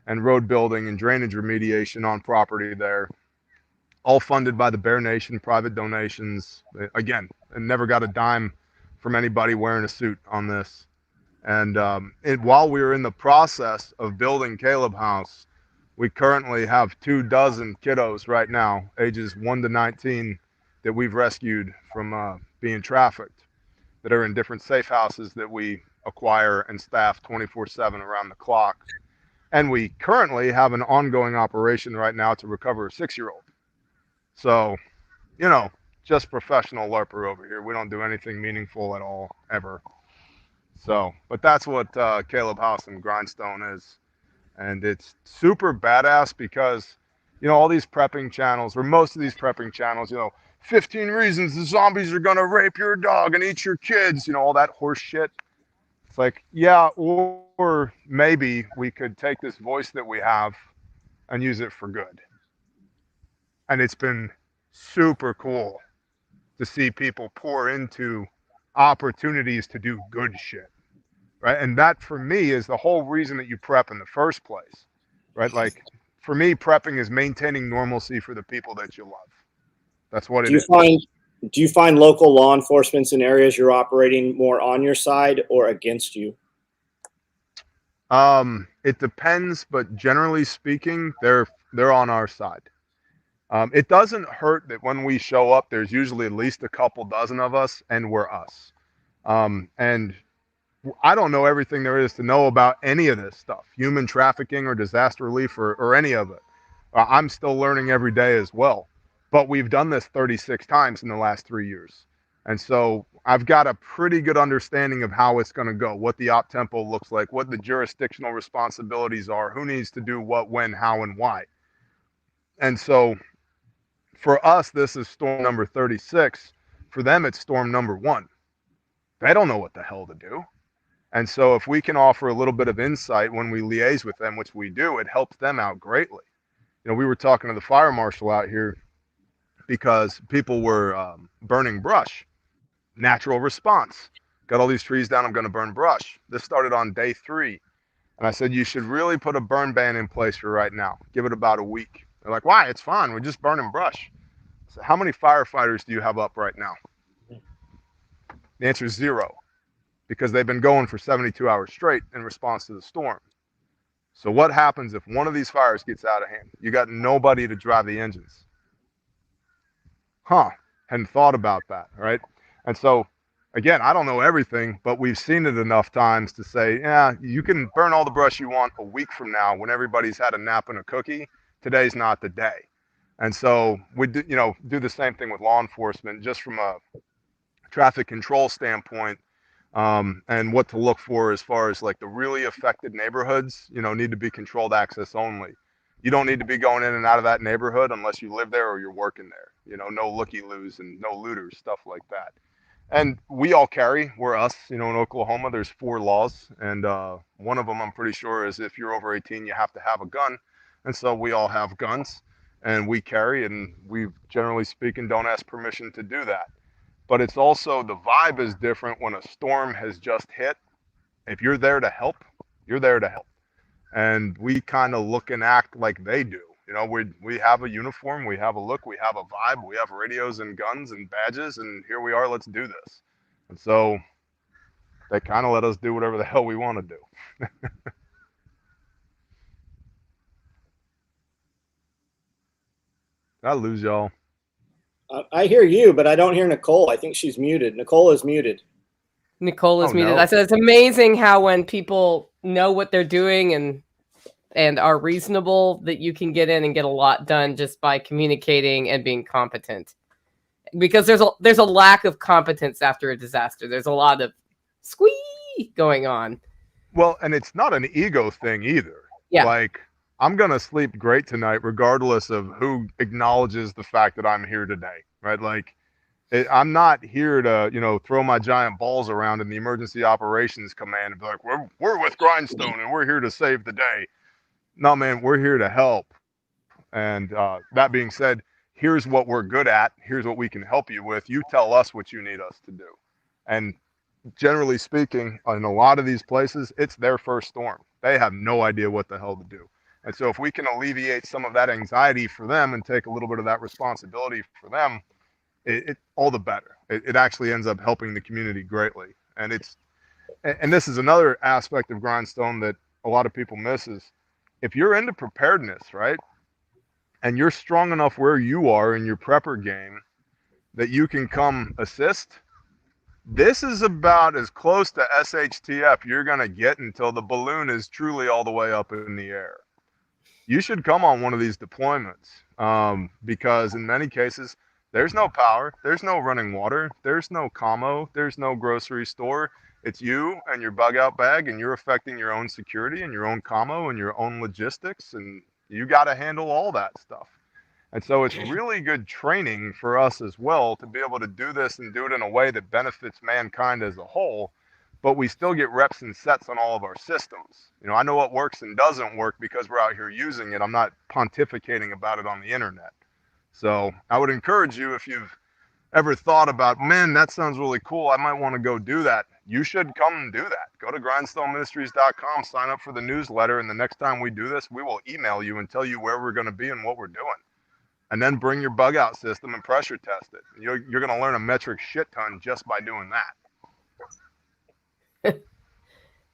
and road building and drainage remediation on property there, all funded by the Bear Nation, private donations. Again, and never got a dime from anybody wearing a suit on this. And while we were in the process of building Caleb House, we currently have 24 kiddos right now, ages 1 to 19, that we've rescued from being trafficked, that are in different safe houses that we acquire and staff 24/7 around the clock. And we currently have an ongoing operation right now to recover a 6-year-old. So, you know, just professional LARPer over here. We don't do anything meaningful at all, ever. So, but that's what Caleb House and Grindstone is. And it's super badass because, you know, all these prepping channels, or most of these prepping channels, you know, 15 reasons the zombies are going to rape your dog and eat your kids, you know, all that horse shit. It's like, yeah, or maybe we could take this voice that we have and use it for good. And it's been super cool to see people pour into opportunities to do good shit, right? And that, for me, is the whole reason that you prep in the first place, right? Like, for me, prepping is maintaining normalcy for the people that you love. That's what it is. Do you find local law enforcement in areas you're operating more on your side or against you? It depends, but generally speaking, they're on our side. It doesn't hurt that when we show up, there's usually at least a couple dozen of us, and we're us. And I don't know everything there is to know about any of this stuff, human trafficking or disaster relief or any of it. I'm still learning every day as well. But we've done this 36 times in the last 3 years. And so I've got a pretty good understanding of how it's going to go, what the op tempo looks like, what the jurisdictional responsibilities are, who needs to do what, when, how, and why. And so for us, this is storm number 36. For them, it's storm number 1. They don't know what the hell to do. And so if we can offer a little bit of insight when we liaise with them, which we do, it helps them out greatly. You know, we were talking to the fire marshal out here because people were burning brush. Natural response. Got all these trees down, I'm going to burn brush. This started on day 3. And I said, you should really put a burn ban in place for right now. Give it about a week. They're like, why? It's fine. We're just burning brush. So how many firefighters do you have up right now? The answer is 0, because they've been going for 72 hours straight in response to the storm. So what happens if one of these fires gets out of hand? You got nobody to drive the engines. Hadn't thought about that, right? And so, again, I don't know everything, but we've seen it enough times to say, yeah, you can burn all the brush you want a week from now when everybody's had a nap and a cookie. Today's not the day. And so we do, do the same thing with law enforcement, just from a traffic control standpoint, and what to look for as far as like the really affected neighborhoods, need to be controlled access only. You don't need to be going in and out of that neighborhood unless you live there or you're working there. No looky-loos and no looters, stuff like that. And we all carry, we're us, in Oklahoma, there's 4 laws. And one of them, I'm pretty sure, is if you're over 18, you have to have a gun. And so we all have guns and we carry, and we, generally speaking, don't ask permission to do that. But it's also, the vibe is different when a storm has just hit. If you're there to help, you're there to help. And we kind of look and act like they do. We have a uniform, we have a look, we have a vibe, we have radios and guns and badges, and here we are, let's do this. And so they kind of let us do whatever the hell we want to do. I lose y'all. I hear you, but I don't hear Nicole. I think she's muted. Nicole is muted. Nicole is muted. No. I said it's amazing how when people know what they're doing and are reasonable, that you can get in and get a lot done just by communicating and being competent. Because there's a lack of competence after a disaster. There's a lot of squee going on. Well, and it's not an ego thing either. Yeah. Like, I'm going to sleep great tonight, regardless of who acknowledges the fact that I'm here today, right? Like, I'm not here to, throw my giant balls around in the emergency operations command and be like, we're with Grindstone and we're here to save the day. No, man, we're here to help. And that being said, here's what we're good at. Here's what we can help you with. You tell us what you need us to do. And generally speaking, in a lot of these places, it's their first storm. They have no idea what the hell to do. And so if we can alleviate some of that anxiety for them and take a little bit of that responsibility for them, it all the better. It actually ends up helping the community greatly. And this is another aspect of Grindstone that a lot of people miss is if you're into preparedness, right? And you're strong enough where you are in your prepper game that you can come assist. This is about as close to SHTF you're going to get until the balloon is truly all the way up in the air. You should come on one of these deployments because in many cases, there's no power, there's no running water, there's no commo, there's no grocery store. It's you and your bug out bag, and you're affecting your own security and your own commo and your own logistics, and you got to handle all that stuff. And so it's really good training for us as well to be able to do this and do it in a way that benefits mankind as a whole, but we still get reps and sets on all of our systems. I know what works and doesn't work because we're out here using it. I'm not pontificating about it on the internet. So I would encourage you, if you've ever thought about, man, that sounds really cool, I might want to go do that, you should come and do that. Go to grindstoneministries.com, sign up for the newsletter, and the next time we do this, we will email you and tell you where we're going to be and what we're doing. And then bring your bug out system and pressure test it. You're going to learn a metric shit ton just by doing that.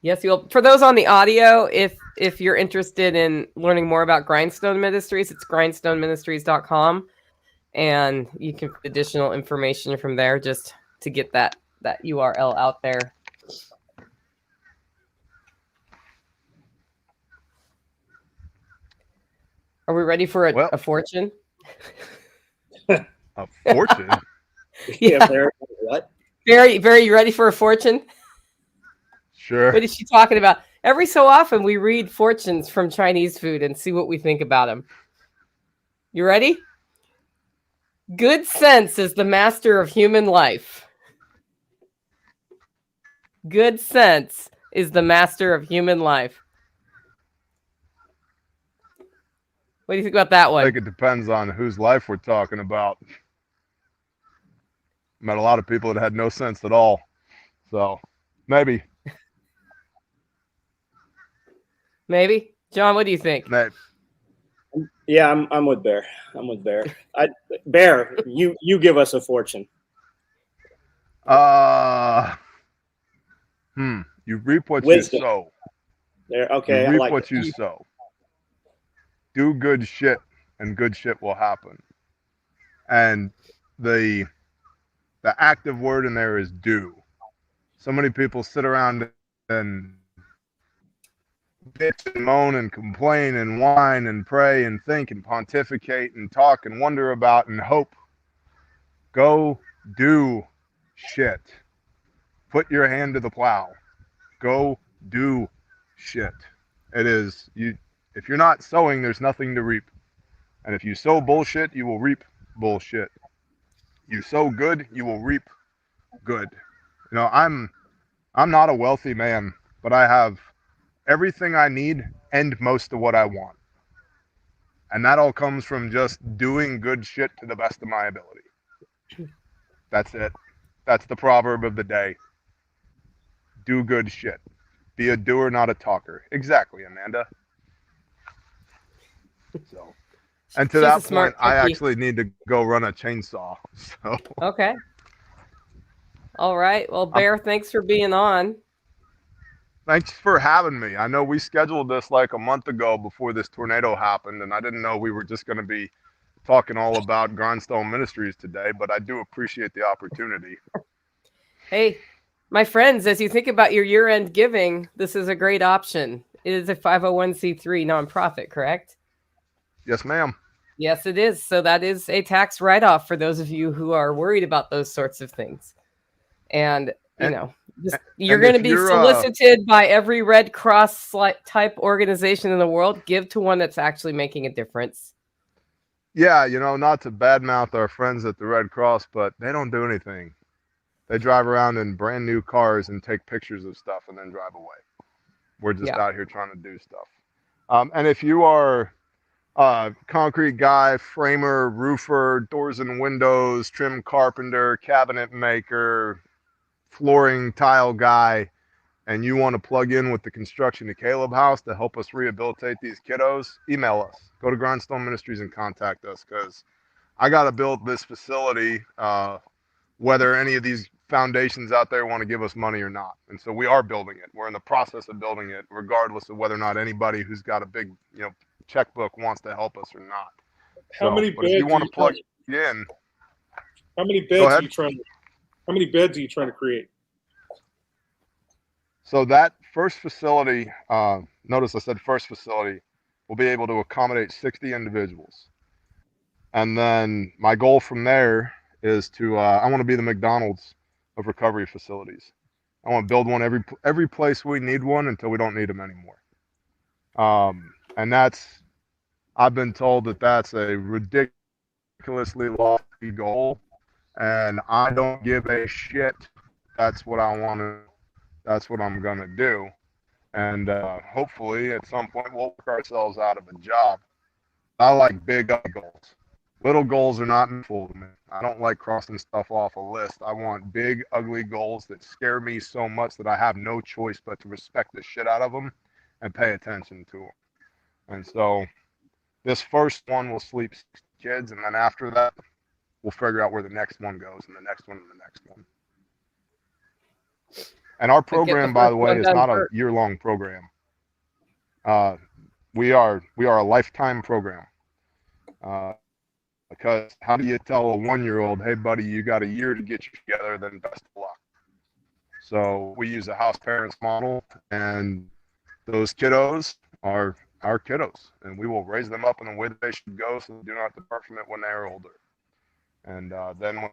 Yes, you'll. For those on the audio, if you're interested in learning more about Grindstone Ministries, it's grindstoneministries.com, and you can put additional information from there just to get that URL out there. Are we ready for a fortune? A fortune? Yeah, Barry, what? Barry, you ready for a fortune? Sure. What is she talking about? Every so often we read fortunes from Chinese food and see what we think about them. You ready? Good sense is the master of human life. Good sense is the master of human life. What do you think about that one? I think it depends on whose life we're talking about. Met a lot of people that had no sense at all. So maybe. Maybe. John, what do you think? Maybe. Yeah, I'm with Bear. Bear, you give us a fortune. You reap what Wisdom. you sow. There, okay. You reap I like what you sow. Do good shit, and good shit will happen. And the active word in there is do. So many people sit around and bitch and moan and complain and whine and pray and think and pontificate and talk and wonder about and hope. Go do shit. Put your hand to the plow. Go do shit. It is you. If you're not sowing, there's nothing to reap. And if you sow bullshit, you will reap bullshit. You sow good, you will reap good. I'm not a wealthy man, but I have everything I need and most of what I want. And that all comes from just doing good shit to the best of my ability. That's it. That's the proverb of the day. Do good shit. Be a doer, not a talker. Exactly, Amanda. So, and to that point, I actually need to go run a chainsaw. So. Okay. All right. Well, Bear, thanks for being on. Thanks for having me. I know we scheduled this like a month ago before this tornado happened, and I didn't know we were just going to be talking all about Grindstone Ministries today, but I do appreciate the opportunity. Hey, my friends, as you think about your year-end giving, this is a great option. It is a 501c3 nonprofit, correct? Yes, ma'am. Yes, it is. So that is a tax write-off for those of you who are worried about those sorts of things. And, you're going to be solicited by every Red Cross type organization in the world. Give to one that's actually making a difference. Yeah, not to badmouth our friends at the Red Cross, but they don't do anything. They drive around in brand new cars and take pictures of stuff and then drive away. We're just out here trying to do stuff. And if you are a concrete guy, framer, roofer, doors and windows, trim carpenter, cabinet maker, flooring tile guy, and you want to plug in with the construction of Caleb House to help us rehabilitate these kiddos, email us. Go to Grindstone Ministries and contact us, because I got to build this facility, whether any of these foundations out there want to give us money or not. And so we are building it. We're in the process of building it, regardless of whether or not anybody who's got a big, checkbook wants to help us or not. How many beds? If you want to plug it in, how many beds are you trying? How many beds are you trying to create? So that first facility, notice I said first facility, will be able to accommodate 60 individuals. And then my goal from there is to, I want to be the McDonald's of recovery facilities. I want to build one every place we need one until we don't need them anymore. And I've been told that that's a ridiculously lofty goal, and I don't give a shit. That's what I want to. That's what I'm gonna do, and hopefully at some point we'll work ourselves out of a job. I like big goals. Little goals are not meaningful to me. I don't like crossing stuff off a list. I want big, ugly goals that scare me so much that I have no choice but to respect the shit out of them and pay attention to them. And so this first one will sleep 6 kids, and then after that, we'll figure out where the next one goes, and the next one, and the next one. And our program, by the way, is not a year-long program. We are a lifetime program. Because how do you tell a 1-year-old, hey, buddy, you got a year to get you together, then best of luck. So we use a house parents model, and those kiddos are our kiddos, and we will raise them up in the way that they should go, so they do not depart from it when they are older. And then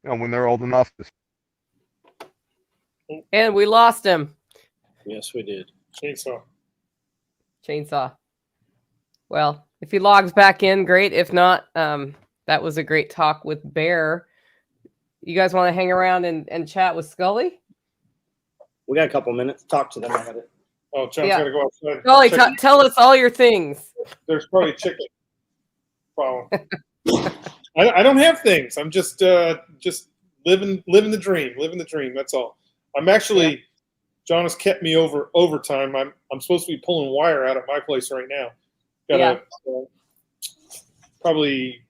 when they're old enough. And we lost him. Yes, we did. Chainsaw. Well, if he logs back in, great. If not, that was a great talk with Bear. You guys want to hang around and chat with Scully? We got a couple minutes. Talk to them about it. Oh, John's got to go outside. Scully, tell us all your things. There's probably a chicken problem. I don't have things. I'm just living the dream. That's all. I'm actually, John has kept me overtime. I'm supposed to be pulling wire out at my place right now. Got probably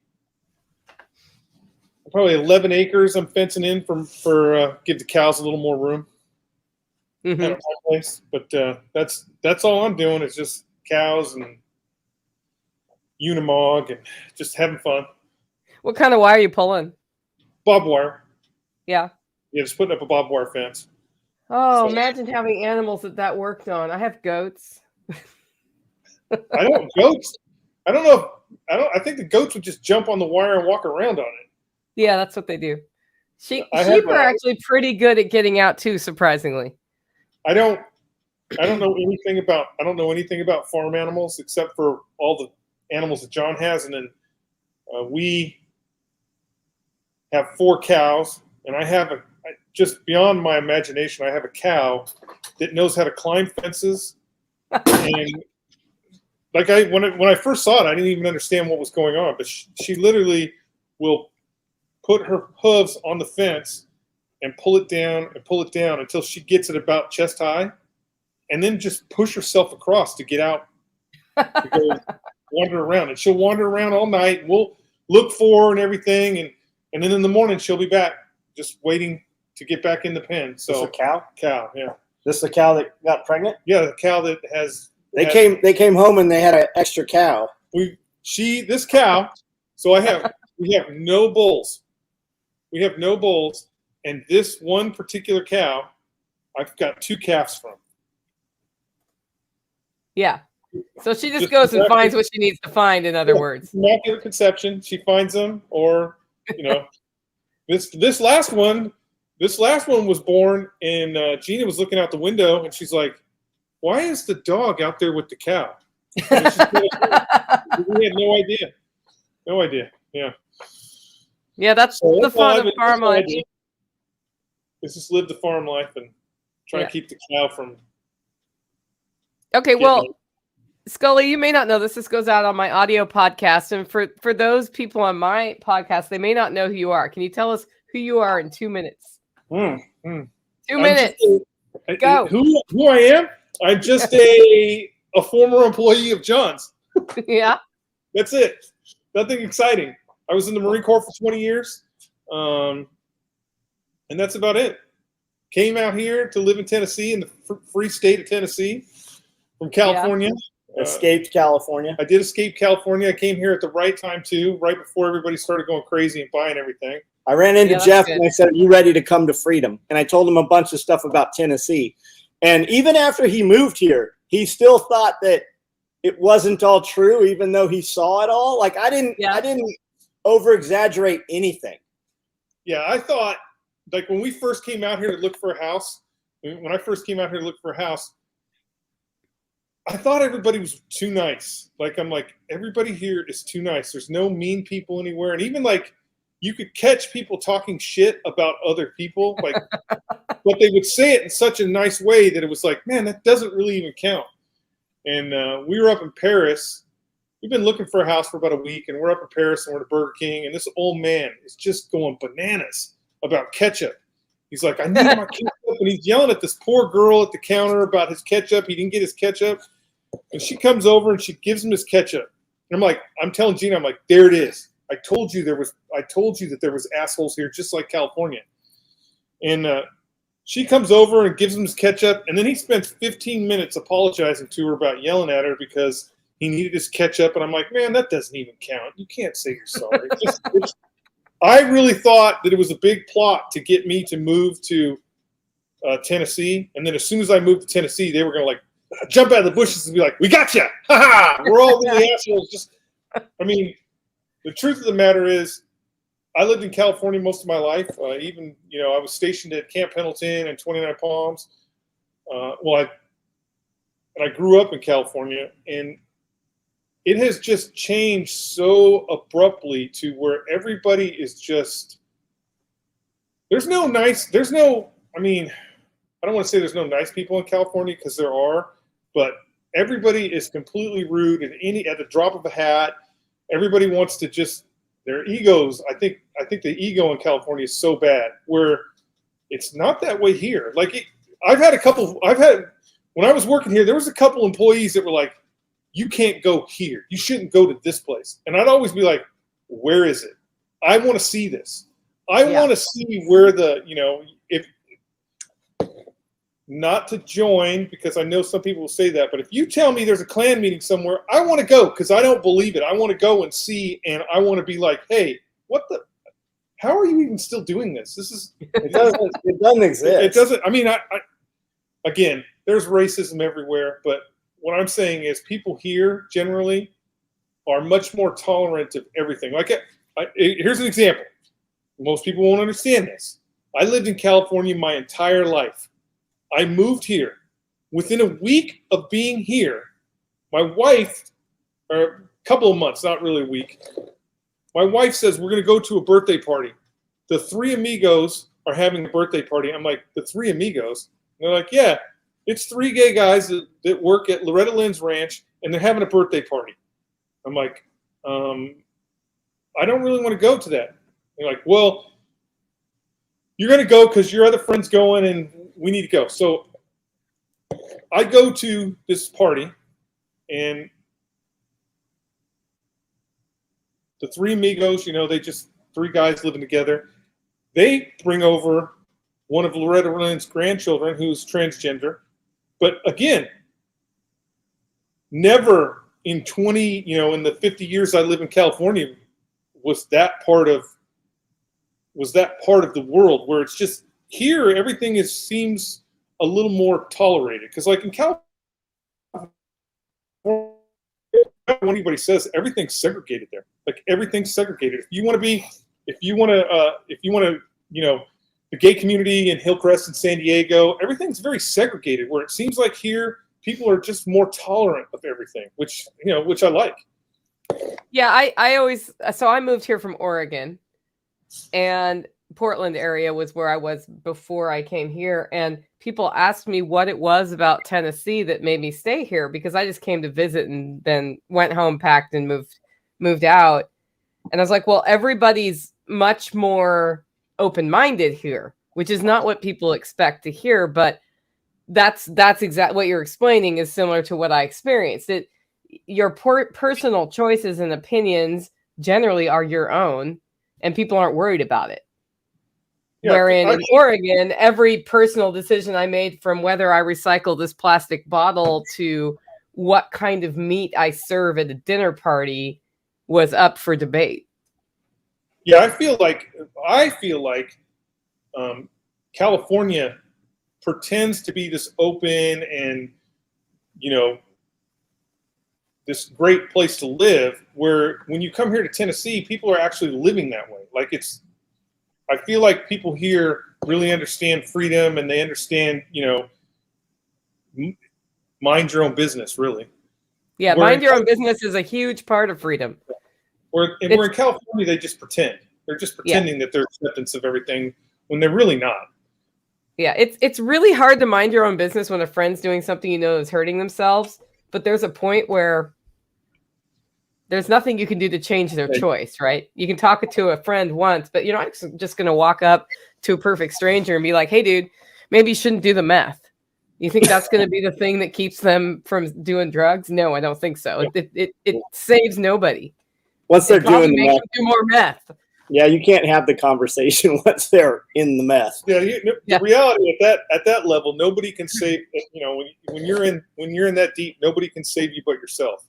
11 acres I'm fencing in for give the cows a little more room. Mm-hmm. At my place, but that's all I'm doing is just cows and Unimog and just having fun. What kind of wire are you pulling? Barbed wire. Yeah. Yeah, just putting up a barbed wire fence. Oh, so, imagine having animals that worked on. I have goats. I don't goats. I don't know. I think the goats would just jump on the wire and walk around on it. Yeah, that's what they do. Sheep are actually pretty good at getting out too, surprisingly. I don't know anything about farm animals except for all the animals that John has, and then we have 4 cows, and I have just beyond my imagination, I have a cow that knows how to climb fences, and like when I first saw it, I didn't even understand what was going on, but she literally will put her hooves on the fence and pull it down until she gets it about chest high, and then just push herself across to get out to go wander around. And she'll wander around all night. And we'll look for her and everything, and then in the morning she'll be back, just waiting to get back in the pen. So this a cow? Cow, yeah. This the cow that got pregnant? Yeah, the cow that has. They came home and they had an extra cow. This cow So we have no bulls. We have no bulls, and this one particular cow, I've got 2 calves from. Yeah. So she just goes and finds what she needs to find, in other words. Immaculate conception. She finds them, or this last one was born, and Gina was looking out the window, and she's like, "Why is the dog out there with the cow?" We had no idea. Yeah. Yeah, that's the fun of farm life. Let's just live the farm life and try and keep the cow from. Okay, well, Scully, you may not know this. This goes out on my audio podcast, and for those people on my podcast, they may not know who you are. Can you tell us who you are in 2 minutes? 2 minutes. Go. Who I am? I'm just a former employee of John's. Yeah. That's it. Nothing exciting. I was in the Marine Corps for 20 years, and that's about it. Came out here to live in Tennessee, in the free state of Tennessee, from California. Yeah. Escaped California. I did escape California. I came here at the right time, too, right before everybody started going crazy and buying everything. I ran into Jeff and I said, "Are you ready to come to freedom?" And I told him a bunch of stuff about Tennessee. And even after he moved here, he still thought that it wasn't all true, even though he saw it all. Like I didn't over exaggerate anything. Yeah, I thought, like when we first came out here to look for a house, I thought everybody was too nice. I'm like, everybody here is too nice. There's no mean people anywhere. And even like you could catch people talking shit about other people, like, but they would say it in such a nice way that it was like, man, that doesn't really even count. And we were up in Paris. We've been looking for a house for about a week, and we're up in Paris, and we're at Burger King, and this old man is just going bananas about ketchup. He's like, "I need my ketchup," and he's yelling at this poor girl at the counter about his ketchup. He didn't get his ketchup, and she comes over and she gives him his ketchup. And I'm telling Gina, I'm like, "There it is. I told you that there was assholes here, just like California." And she comes over and gives him his ketchup, and then he spends 15 minutes apologizing to her about yelling at her because he needed his ketchup. And I'm like, man, that doesn't even count. You can't say you're sorry. I really thought that it was a big plot to get me to move to Tennessee. And then as soon as I moved to Tennessee, they were going to like jump out of the bushes and be like, "We got you. Ha ha. We're all really assholes." The truth of the matter is, I lived in California most of my life. I was stationed at Camp Pendleton and 29 Palms. I grew up in California, and it has just changed so abruptly to where everybody is just, I don't want to say there's no nice people in California, because there are, but everybody is completely rude at the drop of a hat. Everybody wants to their egos. I think the ego in California is so bad, where it's not that way here. Like when I was working here, there was a couple employees that were like, "You can't go here. You shouldn't go to this place." And I'd always be like, "Where is it? I want to see this. I want to see where if not to join, because I know some people will say that, but if you tell me there's a Klan meeting somewhere, I want to go, because I don't believe it. I want to go and see, and I want to be like, hey, how are you even still doing this? It doesn't exist. It doesn't. Again, there's racism everywhere, but what I'm saying is people here generally are much more tolerant of everything. Here's an example. Most people won't understand this. I lived in California my entire life. I moved here. Within a week of being here, my wife, or a couple of months, not really a week, my wife says, "We're going to go to a birthday party. The 3 amigos are having a birthday party." I'm like, "The 3 amigos?" And they're like, "Yeah, it's 3 gay guys that work at Loretta Lynn's ranch, and they're having a birthday party." I'm like, "I don't really want to go to that." They're like, "Well, you're going to go because your other friend's going, and we need to go." So I go to this party, and the 3 amigos, they just 3 guys living together. They bring over one of Loretta Lynn's grandchildren who's transgender. But again, never in in the 50 years I live in California was that part of the world where it's just here everything seems a little more tolerated. Because like in California, when anybody says everything's segregated there, like everything's segregated. If you want to, the gay community in Hillcrest and San Diego, everything's very segregated. Where it seems like here people are just more tolerant of everything, which I like. Yeah, I moved here from Oregon, and Portland area was where I was before I came here. And people asked me what it was about Tennessee that made me stay here, because I just came to visit and then went home, packed, and moved out. And I was like, well, everybody's much more open-minded here, which is not what people expect to hear. But that's exactly what you're explaining is similar to what I experienced. Your personal choices and opinions generally are your own, and people aren't worried about it. Yeah, wherein in Oregon, every personal decision I made, from whether I recycle this plastic bottle to what kind of meat I serve at a dinner party, was up for debate. Yeah, I feel like California pretends to be this open and, this great place to live, where when you come here to Tennessee, people are actually living that way. Like I feel like people here really understand freedom, and they understand, mind your own business, really. Yeah, mind your own business is a huge part of freedom. Where in California, they just pretend. They're just pretending that they're acceptance of everything when they're really not. Yeah, it's really hard to mind your own business when a friend's doing something is hurting themselves, but there's a point where there's nothing you can do to change their choice, right? You can talk to a friend once, but you're not just going to walk up to a perfect stranger and be like, hey, dude, maybe you shouldn't do the meth. You think that's going to be the thing that keeps them from doing drugs? No, I don't think so. It saves nobody. Once they're doing the meth, do more meth. Yeah, you can't have the conversation once they're in the meth. Yeah, the reality at that level, nobody can save. When you're in that deep, nobody can save you but yourself.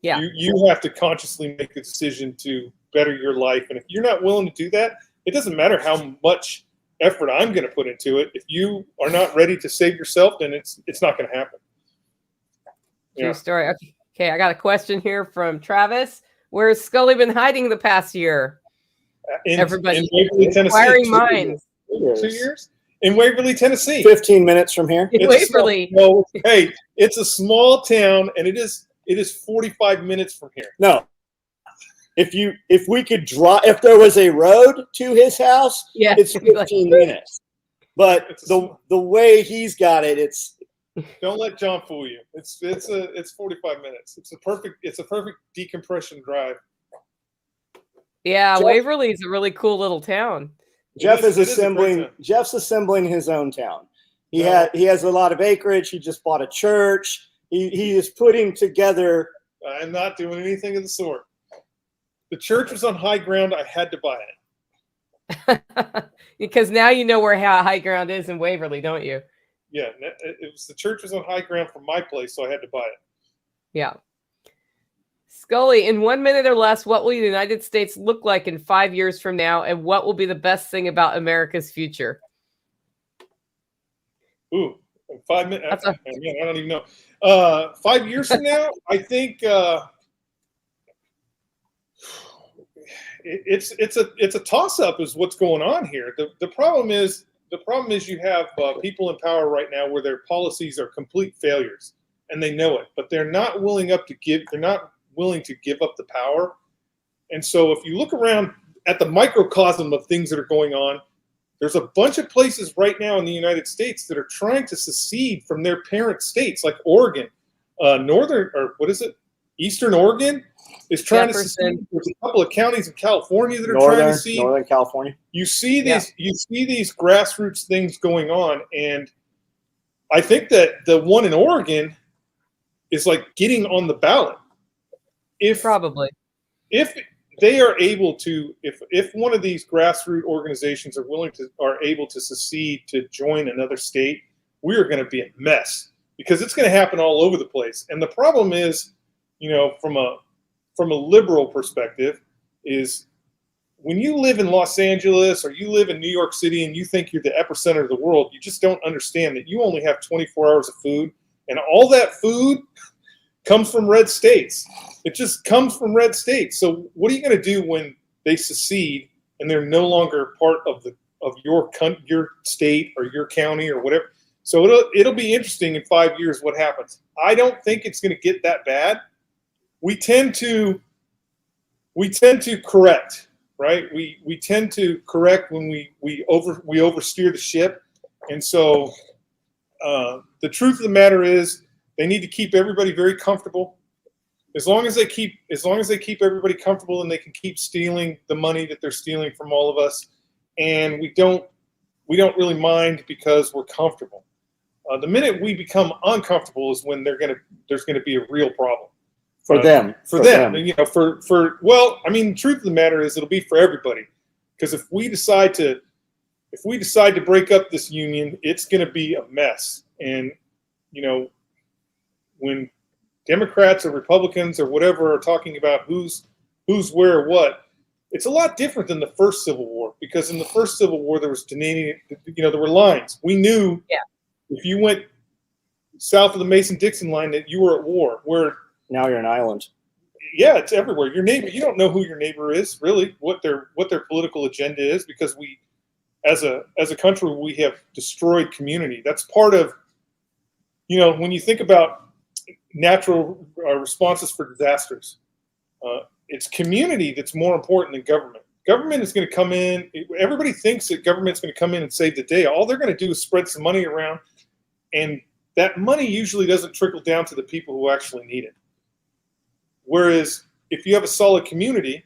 Yeah, you have to consciously make a decision to better your life, and if you're not willing to do that, it doesn't matter how much effort I'm going to put into it. If you are not ready to save yourself, then it's not going to happen. True story. Okay, I got a question here from Travis. Where's Scully been hiding the past year? Everybody, in Waverly, Tennessee. Inquiring minds. 2 years in Waverly, Tennessee. 15 minutes from here. In Waverly. Hey, it's a small town, and it is 45 minutes from here. No. If we could if there was a road to his house, it's 15 minutes. But the way he's got it, don't let John fool you. It's 45 minutes. It's a perfect decompression drive. Yeah, Waverly's a really cool little town. Jeff's assembling his own town. He has a lot of acreage. He just bought a church. He is putting together. I'm not doing anything of the sort. The church was on high ground. I had to buy it. Because now you know where high ground is in Waverly, don't you? Yeah, the church was on high ground from my place, so I had to buy it. Yeah. Scully, in 1 minute or less, what will the United States look like in 5 years from now, and what will be the best thing about America's future? Ooh, 5 minutes. I don't even know. 5 years from now, I think it's a toss-up is what's going on here. The problem is you have people in power right now where their policies are complete failures, and they know it, but they're not willing to give up the power. And so if you look around at the microcosm of things that are going on, there's a bunch of places right now in the United States that are trying to secede from their parent states, like Oregon, Eastern Oregon is trying to secede. There's a couple of counties in California that are trying to secede. Northern California. You see these grassroots things going on, and I think that the one in Oregon is like getting on the ballot. If they are able to, if one of these grassroots organizations are able to secede to join another state, we are going to be a mess, because it's going to happen all over the place. And the problem is, from a liberal perspective, is when you live in Los Angeles or you live in New York City and you think you're the epicenter of the world, you just don't understand that you only have 24 hours of food, and all that food comes from red states. It just comes from red states. So what are you going to do when they secede and they're no longer part of your state or your county or whatever? So it'll be interesting in 5 years what happens. I don't think it's going to get that bad. We tend to correct, right? We tend to correct when we oversteer the ship, and so the truth of the matter is they need to keep everybody very comfortable. As long as they keep everybody comfortable and they can keep stealing the money that they're stealing from all of us, and we don't really mind because we're comfortable. The minute we become uncomfortable is when there's gonna be a real problem for them. For them. You know, well, I mean, the truth of the matter is it'll be for everybody, because if we decide to break up this union, it's gonna be a mess. And you know, when Democrats or Republicans or whatever are talking about who's where or what, it's a lot different than the first Civil War, because in the first Civil War there was there were lines. We knew if you went south of the Mason-Dixon line that you were at war. Where now you're an island. Yeah, it's everywhere. Your neighbor, you don't know who your neighbor is, really, what their political agenda is, because we, as a country, we have destroyed community. That's part of, when you think about natural responses for disasters, it's community that's more important than government. Government is going to come in. Everybody thinks that government's going to come in and save the day. All they're going to do is spread some money around, and that money usually doesn't trickle down to the people who actually need it. Whereas if you have a solid community,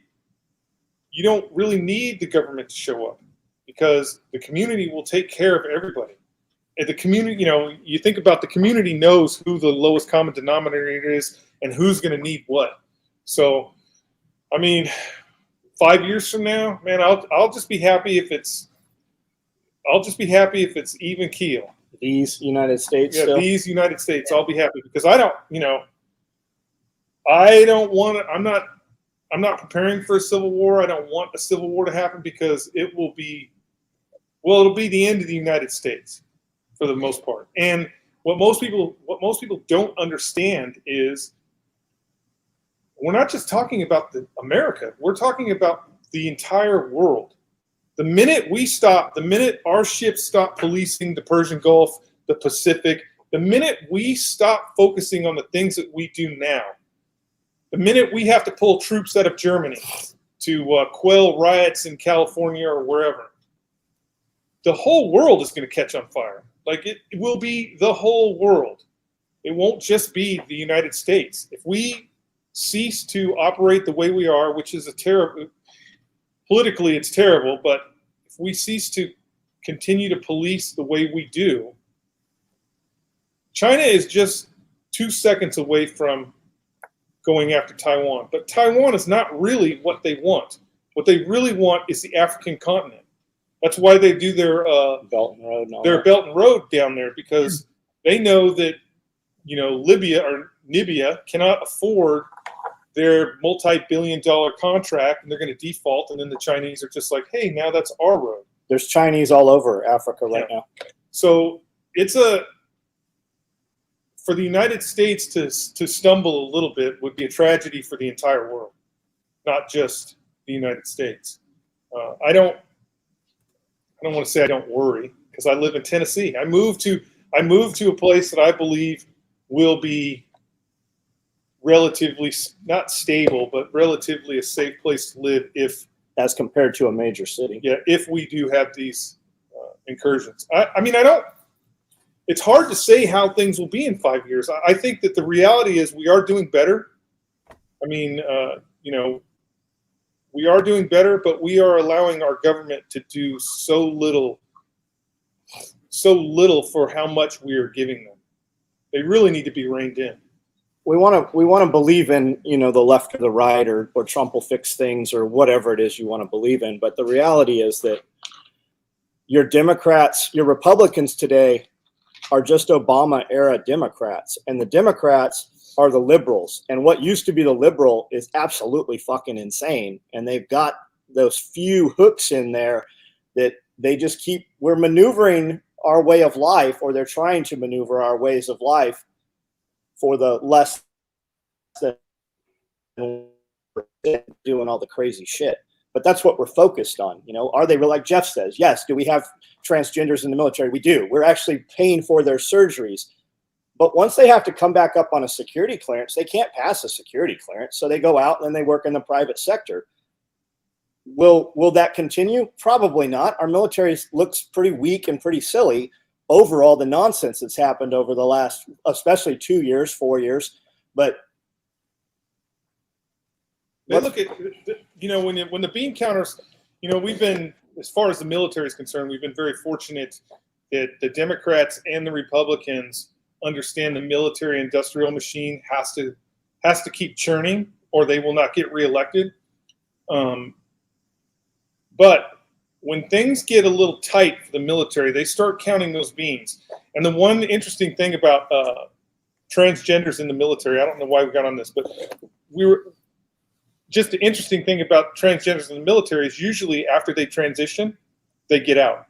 you don't really need the government to show up, because the community will take care of everybody. And the community, you think about the community knows who the lowest common denominator is and who's going to need what. So, I mean, 5 years from now, man, I'll just be happy if it's even keel. These United States. Yeah, still? These United States. I'll be happy, because I don't want to. I'm not preparing for a civil war. I don't want a civil war to happen, because it'll be the end of the United States for the most part. And what most people don't understand is we're not just talking about America. We're talking about the entire world. The minute our ships stop policing the Persian Gulf, the Pacific, the minute we stop focusing on the things that we do now, the minute we have to pull troops out of Germany to quell riots in California or wherever, the whole world is going to catch on fire. Like, it will be the whole world. It won't just be the United States. If we cease to operate the way we are, which is politically it's terrible, but if we cease to continue to police the way we do, China is just 2 seconds away from going after Taiwan. But Taiwan is not really what they want. What they really want is the African continent. That's why they do their Belt and Road. Belt and Road down there, because they know that Libya or Nibia cannot afford their multi-billion-dollar contract, and they're going to default. And then the Chinese are just like, hey, now that's our road. There's Chinese all over Africa right now. So for the United States to stumble a little bit would be a tragedy for the entire world, not just the United States. I don't want to say I don't worry, because I live in Tennessee. I moved to a place that I believe will be relatively not stable, but relatively a safe place to live, if as compared to a major city. Yeah, if we do have these incursions. It's hard to say how things will be in 5 years. I think that the reality is we are doing better. I mean, we are doing better, but we are allowing our government to do so little for how much we are giving them. They really need to be reined in. We want to believe in, the left or the right, or Trump will fix things, or whatever it is you want to believe in. But the reality is that your Democrats, your Republicans today are just Obama-era Democrats, and the Democrats are the liberals. And what used to be the liberal is absolutely fucking insane, and they've got those few hooks in there that they just keep. We're maneuvering our way of life, or they're trying to maneuver our ways of life for the less than doing all the crazy shit. But that's what we're focused on. You know, are they real? Like Jeff says, yes. Do we have transgenders in the military? We do. We're actually paying for their surgeries. But once they have to come back up on a security clearance, they can't pass a security clearance. So they go out and then they work in the private sector. Will that continue? Probably not. Our military looks pretty weak and pretty silly over all the nonsense that's happened over the last, especially 2 years, 4 years. But they look at, you know, when the bean counters, you know, we've been, as far as the military is concerned, we've been very fortunate that the Democrats and the Republicans understand the military industrial machine has to keep churning, or they will not get reelected. But when things get a little tight for the military, they start counting those beans. And the one interesting thing about transgenders in the military, I don't know why we got on this, but just the interesting thing about transgenders in the military is usually after they transition, they get out.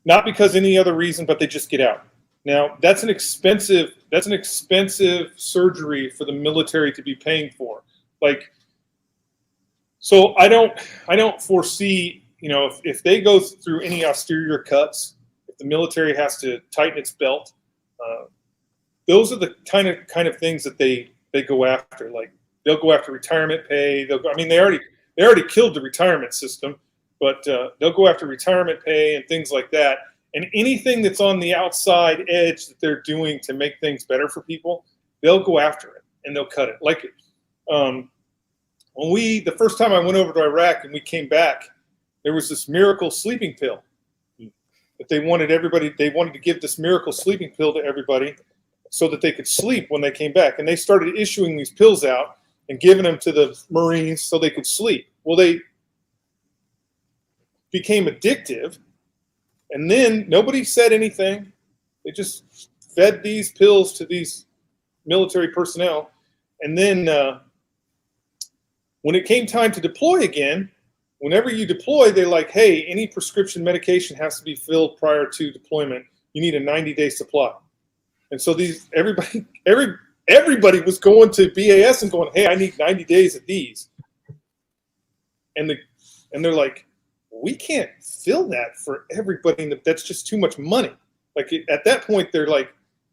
Not because any other reason, but they just get out. Now, that's an expensive surgery for the military to be paying for. Like, so I don't foresee, you know, if they go through any posterior cuts, if the military has to tighten its belt, those are the kind of things that they go after. Like, they'll go after retirement pay. They already killed the retirement system, but they'll go after retirement pay and things like that. And anything that's on the outside edge that they're doing to make things better for people, they'll go after it and they'll cut it. Like, the first time I went over to Iraq and we came back, there was this miracle sleeping pill that they wanted to give this miracle sleeping pill to everybody so that they could sleep when they came back. And they started issuing these pills out and giving them to the Marines so they could sleep. Well, they became addictive, and then nobody said anything. They just fed these pills to these military personnel. And then when it came time to deploy again, whenever you deploy, they're like, hey, any prescription medication has to be filled prior to deployment. You need a 90-day supply. And so everybody was going to BAS and going, hey, I need 90 days of these. And they're like, we can't fill that for everybody. That's just too much money. Like, at that point, they're like,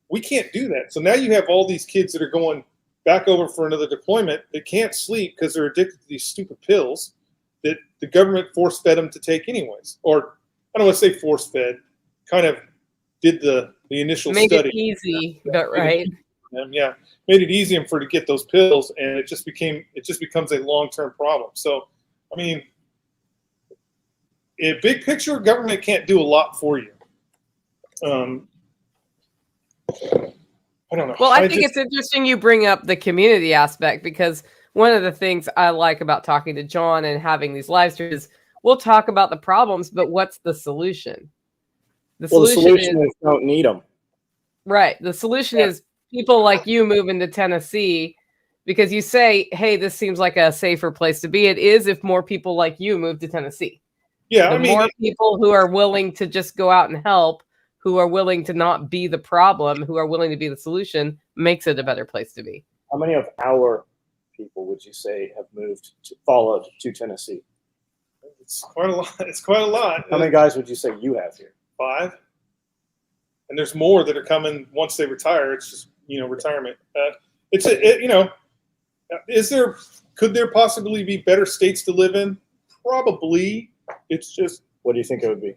we can't do that. So now you have all these kids that are going back over for another deployment. They can't sleep because they're addicted to these stupid pills that the government force-fed them to take anyways. Or, I don't want to say force-fed, kind of did the initial study. Made it easy, but right. Yeah, made it easy for to get those pills, and it just becomes a long-term problem. So, I mean, a big picture, government can't do a lot for you. I don't know. Well, I think it's interesting you bring up the community aspect, because one of the things I like about talking to John and having these live streams is we'll talk about the problems, but what's the solution? The solution is don't need them. Right. The solution is people like you moving to Tennessee, because you say, hey, this seems like a safer place to be. It is if more people like you move to Tennessee. Yeah, more people who are willing to just go out and help, who are willing to not be the problem, who are willing to be the solution, makes it a better place to be. How many of our people would you say have followed to Tennessee? It's quite a lot. It's quite a lot. How many guys would you say you have here? 5. And there's more that are coming once they retire. It's just, retirement. Could there possibly be better states to live in? Probably. It's just. What do you think it would be?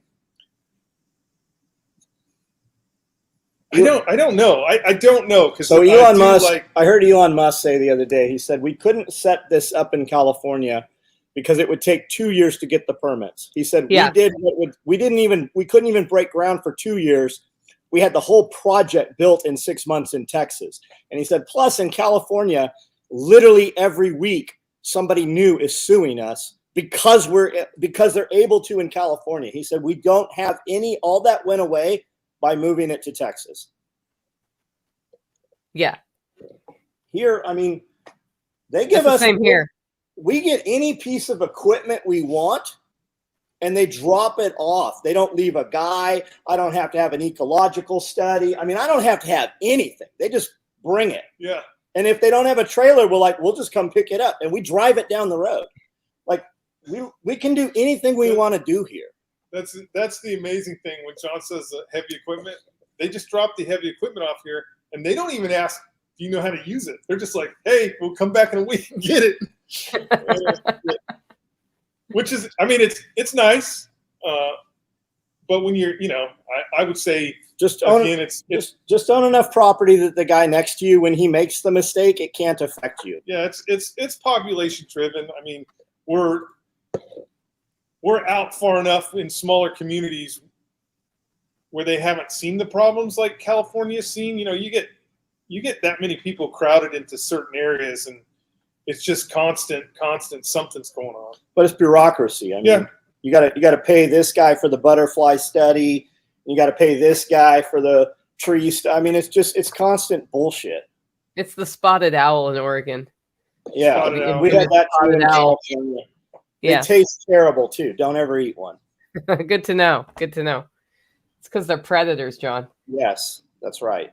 I don't know. I don't know. So Elon Musk, I heard Elon Musk say the other day, he said, we couldn't set this up in California because it would take 2 years to get the permits. He said, we couldn't even break ground for 2 years. We had the whole project built in 6 months in Texas. And he said, plus in California, literally every week, somebody new is suing us because they're able to in California. He said, we don't have all that went away by moving it to Texas. Yeah. Here, I mean, they give us the same here. we get any piece of equipment we want and they drop it off. They don't leave a guy. I don't have to have an ecological study. I mean, I don't have to have anything. They just bring it. Yeah. And if they don't have a trailer, we'll just come pick it up and we drive it down the road. Like we can do anything we want to do here. That's the amazing thing when John says heavy equipment. They just drop the heavy equipment off here and they don't even ask, do you know how to use it? They're just like, hey, we'll come back in a week and get it. Which is, I mean, it's nice. But when you're, I would say just own enough property that the guy next to you, when he makes the mistake, it can't affect you. Yeah, it's population driven. I mean, we're out far enough in smaller communities where they haven't seen the problems like California's seen. You get that many people crowded into certain areas and it's just constant something's going on. But it's bureaucracy. I mean, you gotta pay this guy for the butterfly study. You got to pay this guy for the tree. I mean, it's constant bullshit. It's the spotted owl in Oregon. Yeah, we had that spotted owl. Yeah, it tastes terrible too. Don't ever eat one. Good to know. Good to know. It's because they're predators, John. Yes, that's right.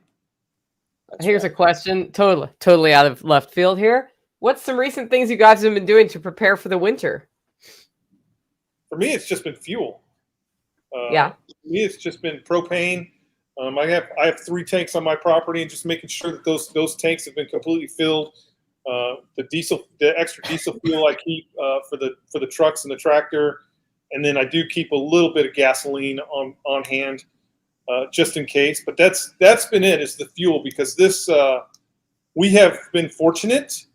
Here's a question, totally out of left field here. What's some recent things you guys have been doing to prepare for the winter? For me, it's just been fuel. For me, it's just been propane. I have 3 tanks on my property, and just making sure that those tanks have been completely filled. The extra diesel fuel I keep for the trucks and the tractor, and then I do keep a little bit of gasoline on hand just in case. But that's been it, is the fuel, because this we have been fortunate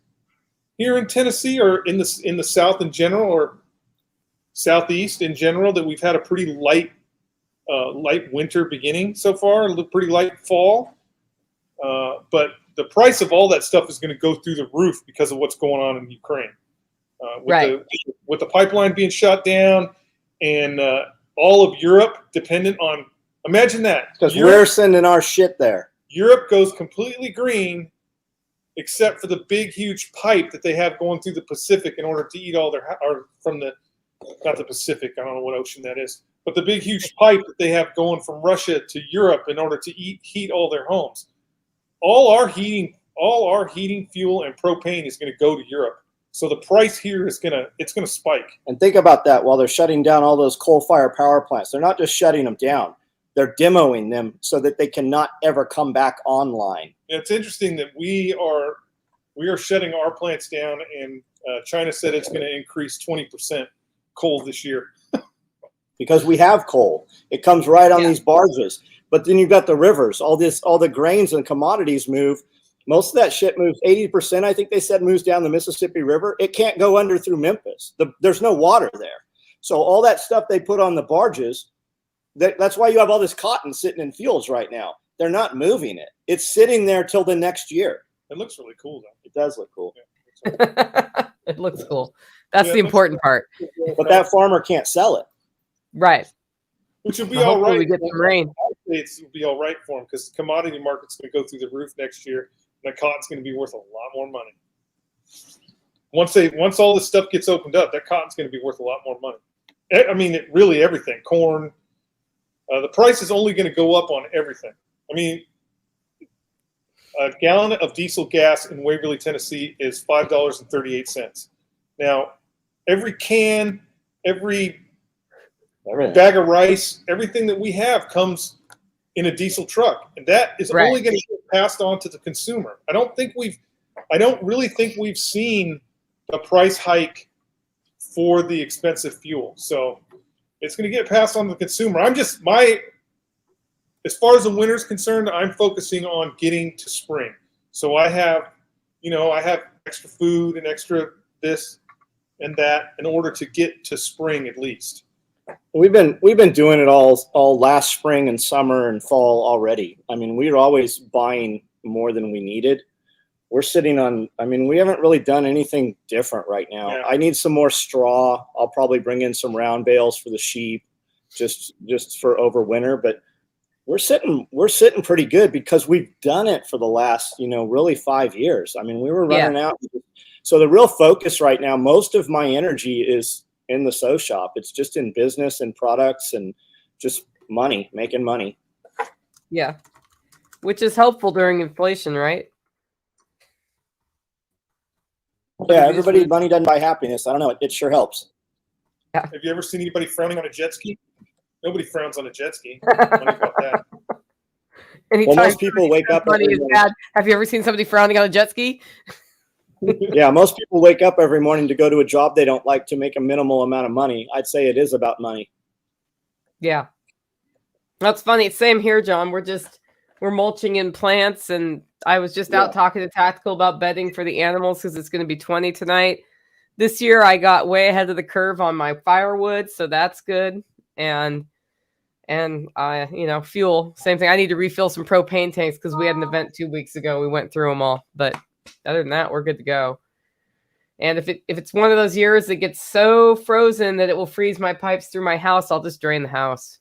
here in Tennessee, or in the South in general, or Southeast in general, that we've had a pretty light winter beginning so far, a pretty light fall. But the price of all that stuff is going to go through the roof because of what's going on in Ukraine. With the pipeline being shut down and all of Europe dependent on, imagine that. Because we're sending our shit there. Europe goes completely green except for the big, huge pipe that they have going through the Pacific in order to eat all their, or from the, not the Pacific, I don't know what ocean that is, but the big, huge pipe that they have going from Russia to Europe in order to heat all their homes. All our heating fuel and propane is going to go to Europe. So the price here is it's going to spike. And think about that. While they're shutting down all those coal-fired power plants, they're not just shutting them down. They're demoing them so that they cannot ever come back online. It's interesting that we are shutting our plants down, and China said it's going to increase 20% coal this year. Because we have coal. It comes right on these barges. But then you've got the rivers. All the grains and commodities move. Most of that shit moves, 80%, I think they said, moves down the Mississippi River. It can't go under through Memphis. There's no water there. So all that stuff they put on the barges, that's why you have all this cotton sitting in fields right now. They're not moving it. It's sitting there till the next year. It looks really cool, though. It does look cool. Yeah, it looks cool. That's the important part. But that farmer can't sell it. Right. Which will be all right. We get some rain. It will be all right for them because the commodity market's going to go through the roof next year. And that cotton's going to be worth a lot more money. Once all this stuff gets opened up, that cotton's going to be worth a lot more money. I mean, really everything. Corn. The price is only going to go up on everything. I mean, a gallon of diesel gas in Waverly, Tennessee is $5.38. Now, every can, everything. Bag of rice, everything that we have comes in a diesel truck, and that is only going to get passed on to the consumer. I don't really think we've seen a price hike for the expensive fuel, so it's going to get passed on to the consumer. As far as the winter's concerned, I'm focusing on getting to spring. So I have extra food and extra this and that in order to get to spring at least. We've been doing it all last spring and summer and fall already. I mean, we were always buying more than we needed. We're sitting on, I mean, we haven't really done anything different right now. Yeah. I need some more straw. I'll probably bring in some round bales for the sheep just for over winter, but we're sitting pretty good because we've done it for the last, really 5 years. I mean, we were running out So the real focus right now, most of my energy is in the sew shop. It's just in business and products and just money, making money. Yeah. Which is helpful during inflation, right? Yeah, everybody, money doesn't buy happiness. I don't know. It sure helps. Have you ever seen anybody frowning on a jet ski? Nobody frowns on a jet ski. Funny about that. Well, most people wake up money is bad. Have you ever seen somebody frowning on a jet ski? Yeah, most people wake up every morning to go to a job they don't like to make a minimal amount of money. I'd say it is about money. Yeah. That's funny. Same here, John. We're mulching in plants, and I was just out talking to Tactical about bedding for the animals because it's going to be 20 tonight. This year I got way ahead of the curve on my firewood, so that's good. And I, fuel, same thing. I need to refill some propane tanks because we had an event 2 weeks ago. We went through them all, but other than that, we're good to go. And if it's one of those years that gets so frozen that it will freeze my pipes through my house, I'll just drain the house.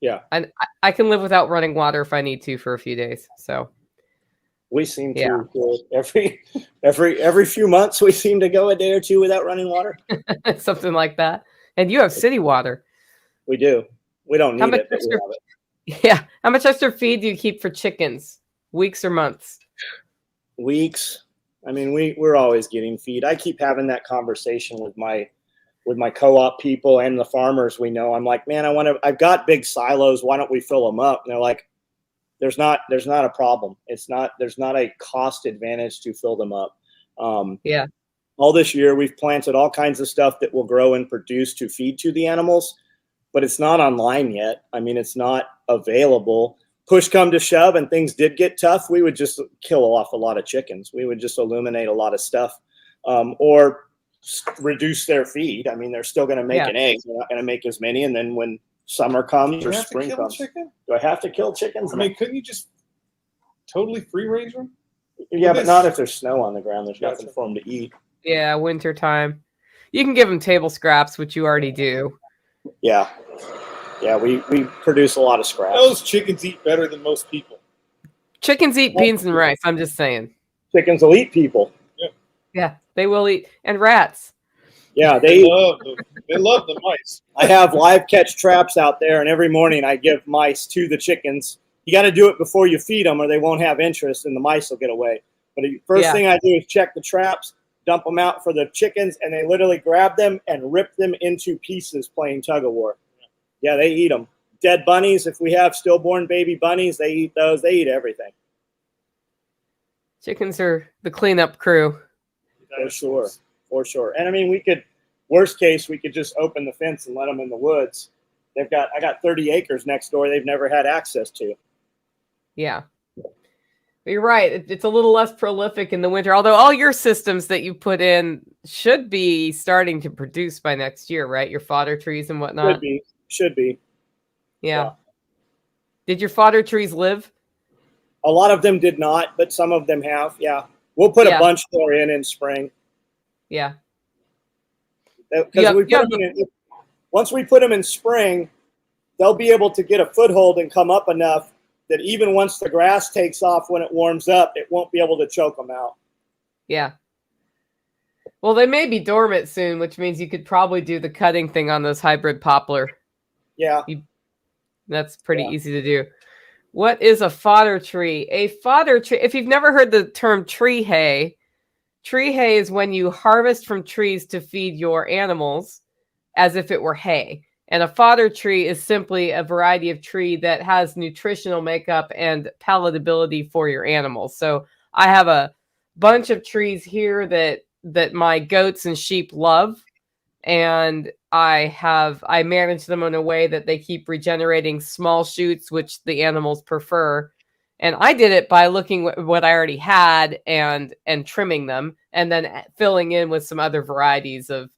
Yeah. And I can live without running water if I need to for a few days. So we seem to every few months we seem to go a day or two without running water. Something like that. And you have city water. We do. We don't need it, but we have it. Yeah. How much extra feed do you keep for chickens? Weeks or months? Weeks. I mean, we're always getting feed. I keep having that conversation with my co-op people and the farmers we know. I'm like, man, I've got big silos. Why don't we fill them up? And they're like, there's not a problem. There's not a cost advantage to fill them up. Yeah. All this year we've planted all kinds of stuff that will grow and produce to feed to the animals, but it's not online yet. I mean, it's not available. Push come to shove and things did get tough, we would just kill off a lot of chickens. We would just eliminate a lot of stuff, or reduce their feed. I mean, they're still going to make an egg. They're not going to make as many. And then when summer comes or spring comes, do I have to kill chickens? I mean, couldn't you just totally free range them? Yeah, but not if there's snow on the ground. There's nothing for them to eat. Yeah, winter time. You can give them table scraps, which you already do. Yeah. Yeah, we produce a lot of scraps. Those chickens eat better than most people. Chickens eat beans and rice. I'm just saying. Chickens will eat people. Yeah, they will eat. And rats. Yeah, they love the mice. I have live catch traps out there, and every morning I give mice to the chickens. You got to do it before you feed them, or they won't have interest, and the mice will get away. But the first thing I do is check the traps, dump them out for the chickens, and they literally grab them and rip them into pieces playing tug of war. Yeah, they eat them. Dead bunnies, if we have stillborn baby bunnies, they eat those. They eat everything. Chickens are the cleanup crew. For sure. And I mean, worst case, we could just open the fence and let them in the woods. I got 30 acres next door they've never had access to. Yeah. But you're right. It's a little less prolific in the winter, although all your systems that you put in should be starting to produce by next year, right? Your fodder trees and whatnot. Should be. Yeah. Did your fodder trees live? A lot of them did not, but some of them have. Yeah. We'll put a bunch more in spring. Yeah. Because once we put them in spring, they'll be able to get a foothold and come up enough that even once the grass takes off, when it warms up, it won't be able to choke them out. Yeah. Well, they may be dormant soon, which means you could probably do the cutting thing on those hybrid poplar. Yeah. That's pretty easy to do. What is a fodder tree? A fodder tree, if you've never heard the term tree hay is when you harvest from trees to feed your animals as if it were hay. And a fodder tree is simply a variety of tree that has nutritional makeup and palatability for your animals. So I have a bunch of trees here that my goats and sheep love. And I manage them in a way that they keep regenerating small shoots, which the animals prefer. And I did it by looking at what I already had and trimming them, and then filling in with some other varieties of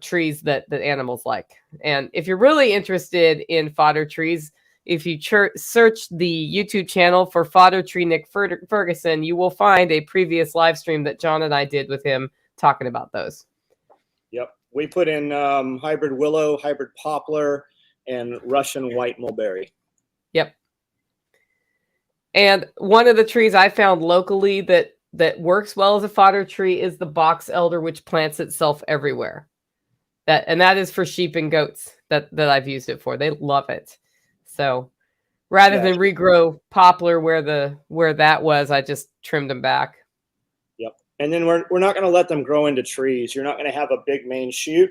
trees that animals like. And if you're really interested in fodder trees, if you search the YouTube channel for Fodder Tree Nick Ferguson, you will find a previous live stream that John and I did with him talking about those. Yep. We put in hybrid willow, hybrid poplar, and Russian white mulberry. Yep. And one of the trees I found locally that that works well as a fodder tree is the box elder, which plants itself everywhere. That is for sheep and goats that I've used it for. They love it. So rather than regrow poplar where that was, I just trimmed them back. Yep. And then we're not going to let them grow into trees. You're not going to have a big main shoot.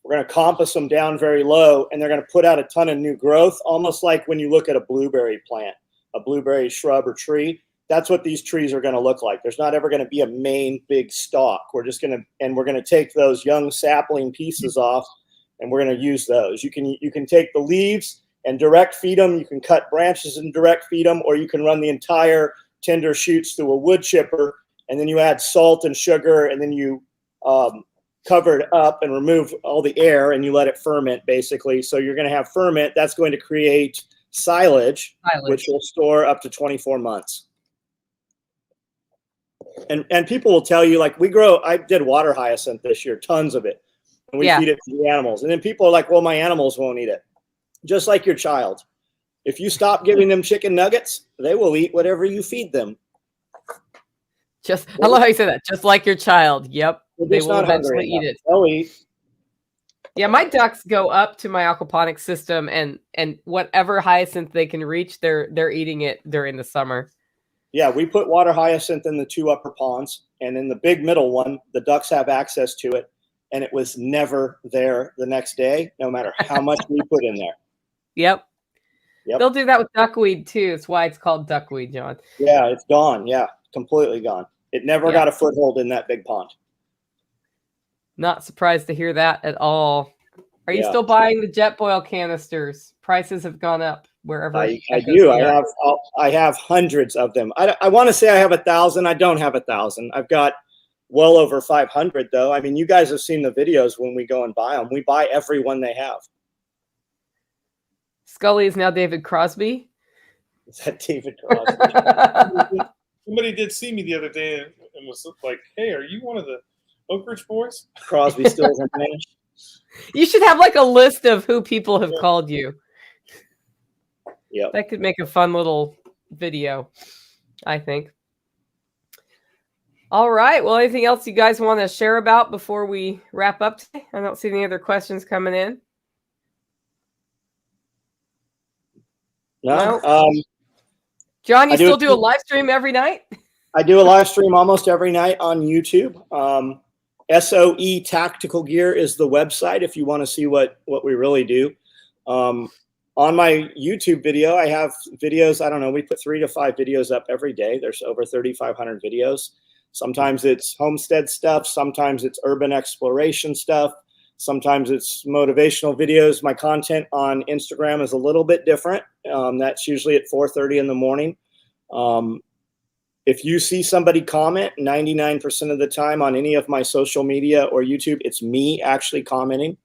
We're going to compass them down very low, and they're going to put out a ton of new growth, almost like when you look at a blueberry plant, a blueberry shrub or tree. That's what these trees are going to look like. There's not ever going to be a main big stalk. We're going to take those young sapling pieces off, and we're going to use those. You can take the leaves and direct feed them. You can cut branches and direct feed them, or you can run the entire tender shoots through a wood chipper, and then you add salt and sugar, and then you cover it up and remove all the air, and you let it ferment, basically. So you're going to have ferment. That's going to create silage, which will store up to 24 months. And people will tell you, like, I did water hyacinth this year, tons of it, and we feed it to the animals. And then people are like, well, my animals won't eat it. Just like your child. If you stop giving them chicken nuggets, they will eat whatever you feed them. I love how you say that. Just like your child. Yep. They will eventually eat it. They'll eat. Yeah, my ducks go up to my aquaponics system, and whatever hyacinth they can reach, they're eating it during the summer. Yeah, we put water hyacinth in the 2 upper ponds, and in the big middle one, the ducks have access to it, and it was never there the next day, no matter how much we put in there. Yep. They'll do that with duckweed too. It's why it's called duckweed, John. Yeah, it's gone. Yeah, completely gone. It never got a foothold in that big pond. Not surprised to hear that at all. Are you still buying the jet boil canisters? Prices have gone up wherever. I do. I have hundreds of them. I want to say I have 1,000. I don't have 1,000. I've got well over 500 though. I mean, you guys have seen the videos when we go and buy them. We buy every one they have. Scully is now David Crosby. Is that David Crosby? Somebody did see me the other day and was like, "Hey, are you one of the Oak Ridge boys?" Crosby still isn't finished. You should have like a list of who people have called you. Yeah, that could make a fun little video, I think. All right. Well, anything else you guys want to share about before we wrap up today? I don't see any other questions coming in. No. John, you still do a live stream every night? I do a live stream almost every night on YouTube. SOE Tactical Gear is the website if you want to see what we really do. On my YouTube video, I have videos. I don't know. We put 3 to 5 videos up every day. There's over 3,500 videos. Sometimes it's homestead stuff. Sometimes it's urban exploration stuff. Sometimes it's motivational videos. My content on Instagram is a little bit different. That's usually at 4:30 in the morning. If you see somebody comment 99% of the time on any of my social media or YouTube, it's me actually commenting.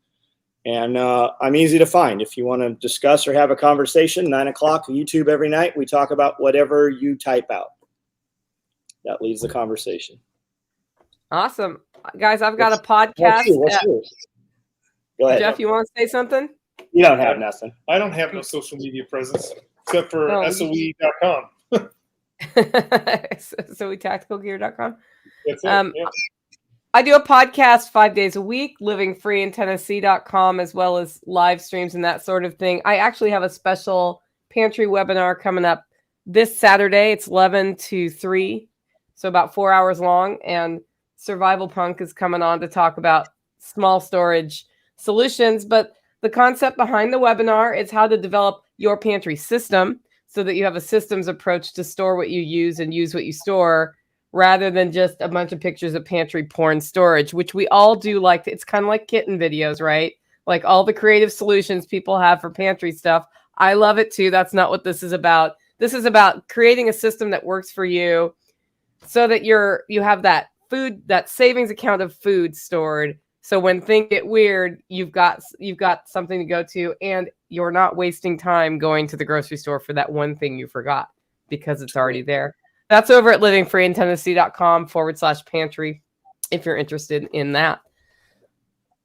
And I'm easy to find. If you want to discuss or have a conversation, 9 o'clock YouTube every night, we talk about whatever you type out. That leads the conversation. Awesome. Guys, I've got a podcast. What's yours? Go ahead. Jeff, you want to say something? You don't have nothing. I don't have no social media presence except for SOE.com. SOETacticalgear.com. That's it. Yeah. I do a podcast 5 days a week, livingfreeintennessee.com, as well as live streams and that sort of thing. I actually have a special pantry webinar coming up this Saturday. It's 11 to 3, so about 4 hours long. And Survival Punk is coming on to talk about small storage solutions. But the concept behind the webinar is how to develop your pantry system so that you have a systems approach to store what you use and use what you store, rather than just a bunch of pictures of pantry porn storage, which we all do like. It's kind of like kitten videos, right? Like all the creative solutions people have for pantry stuff. I love it too. That's not what this is about. This is about creating a system that works for you so that you have that food, that savings account of food stored. So when things get weird, you've got something to go to, and you're not wasting time going to the grocery store for that one thing you forgot because it's already there. That's over at livingfreeintennessee.com/pantry if you're interested in that.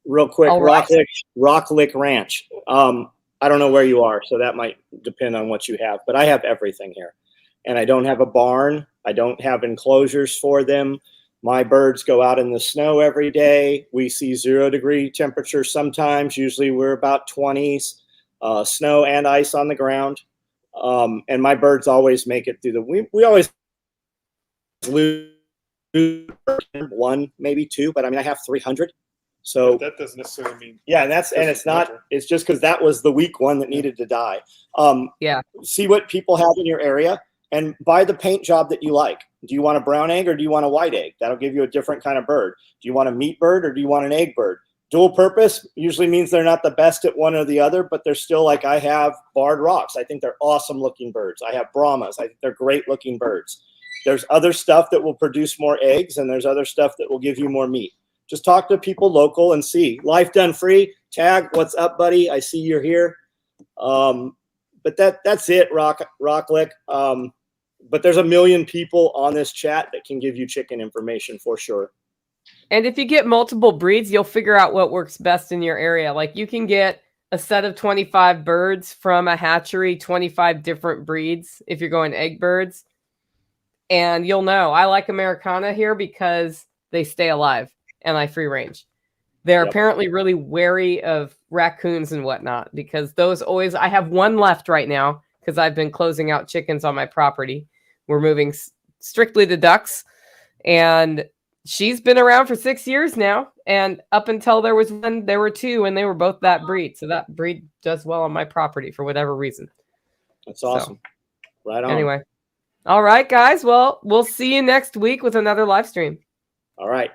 Real quick, right. Rock Lick Ranch. I don't know where you are, so that might depend on what you have, but I have everything here. And I don't have a barn. I don't have enclosures for them. My birds go out in the snow every day. We see 0-degree temperature sometimes. Usually we're about 20s, snow and ice on the ground. And my birds always make it through we always lose one, maybe two, but I mean, I have 300. So that doesn't necessarily mean. Yeah, and it's just because that was the weak one that needed to die. See what people have in your area and buy the paint job that you like. Do you want a brown egg or do you want a white egg? That'll give you a different kind of bird. Do you want a meat bird or do you want an egg bird? Dual purpose usually means they're not the best at one or the other, but they're still like I have barred rocks. I think they're awesome looking birds. I have Brahmas. I think they're great looking birds. There's other stuff that will produce more eggs and there's other stuff that will give you more meat. Just talk to people local and see. Life Done Free. Tag, what's up, buddy? I see you're here. But that's it, Rocklick. But there's a million people on this chat that can give you chicken information for sure. And if you get multiple breeds, you'll figure out what works best in your area. Like you can get a set of 25 birds from a hatchery, 25 different breeds if you're going egg birds. And you'll know. I like Americana here because they stay alive and I free range. They're apparently really wary of raccoons and whatnot because those always, I have one left right now because I've been closing out chickens on my property. We're moving strictly to ducks and she's been around for 6 years now. And up until there was one, there were two and they were both that breed. So that breed does well on my property for whatever reason. That's awesome. So, right on. Anyway. All right, guys. Well, we'll see you next week with another live stream. All right.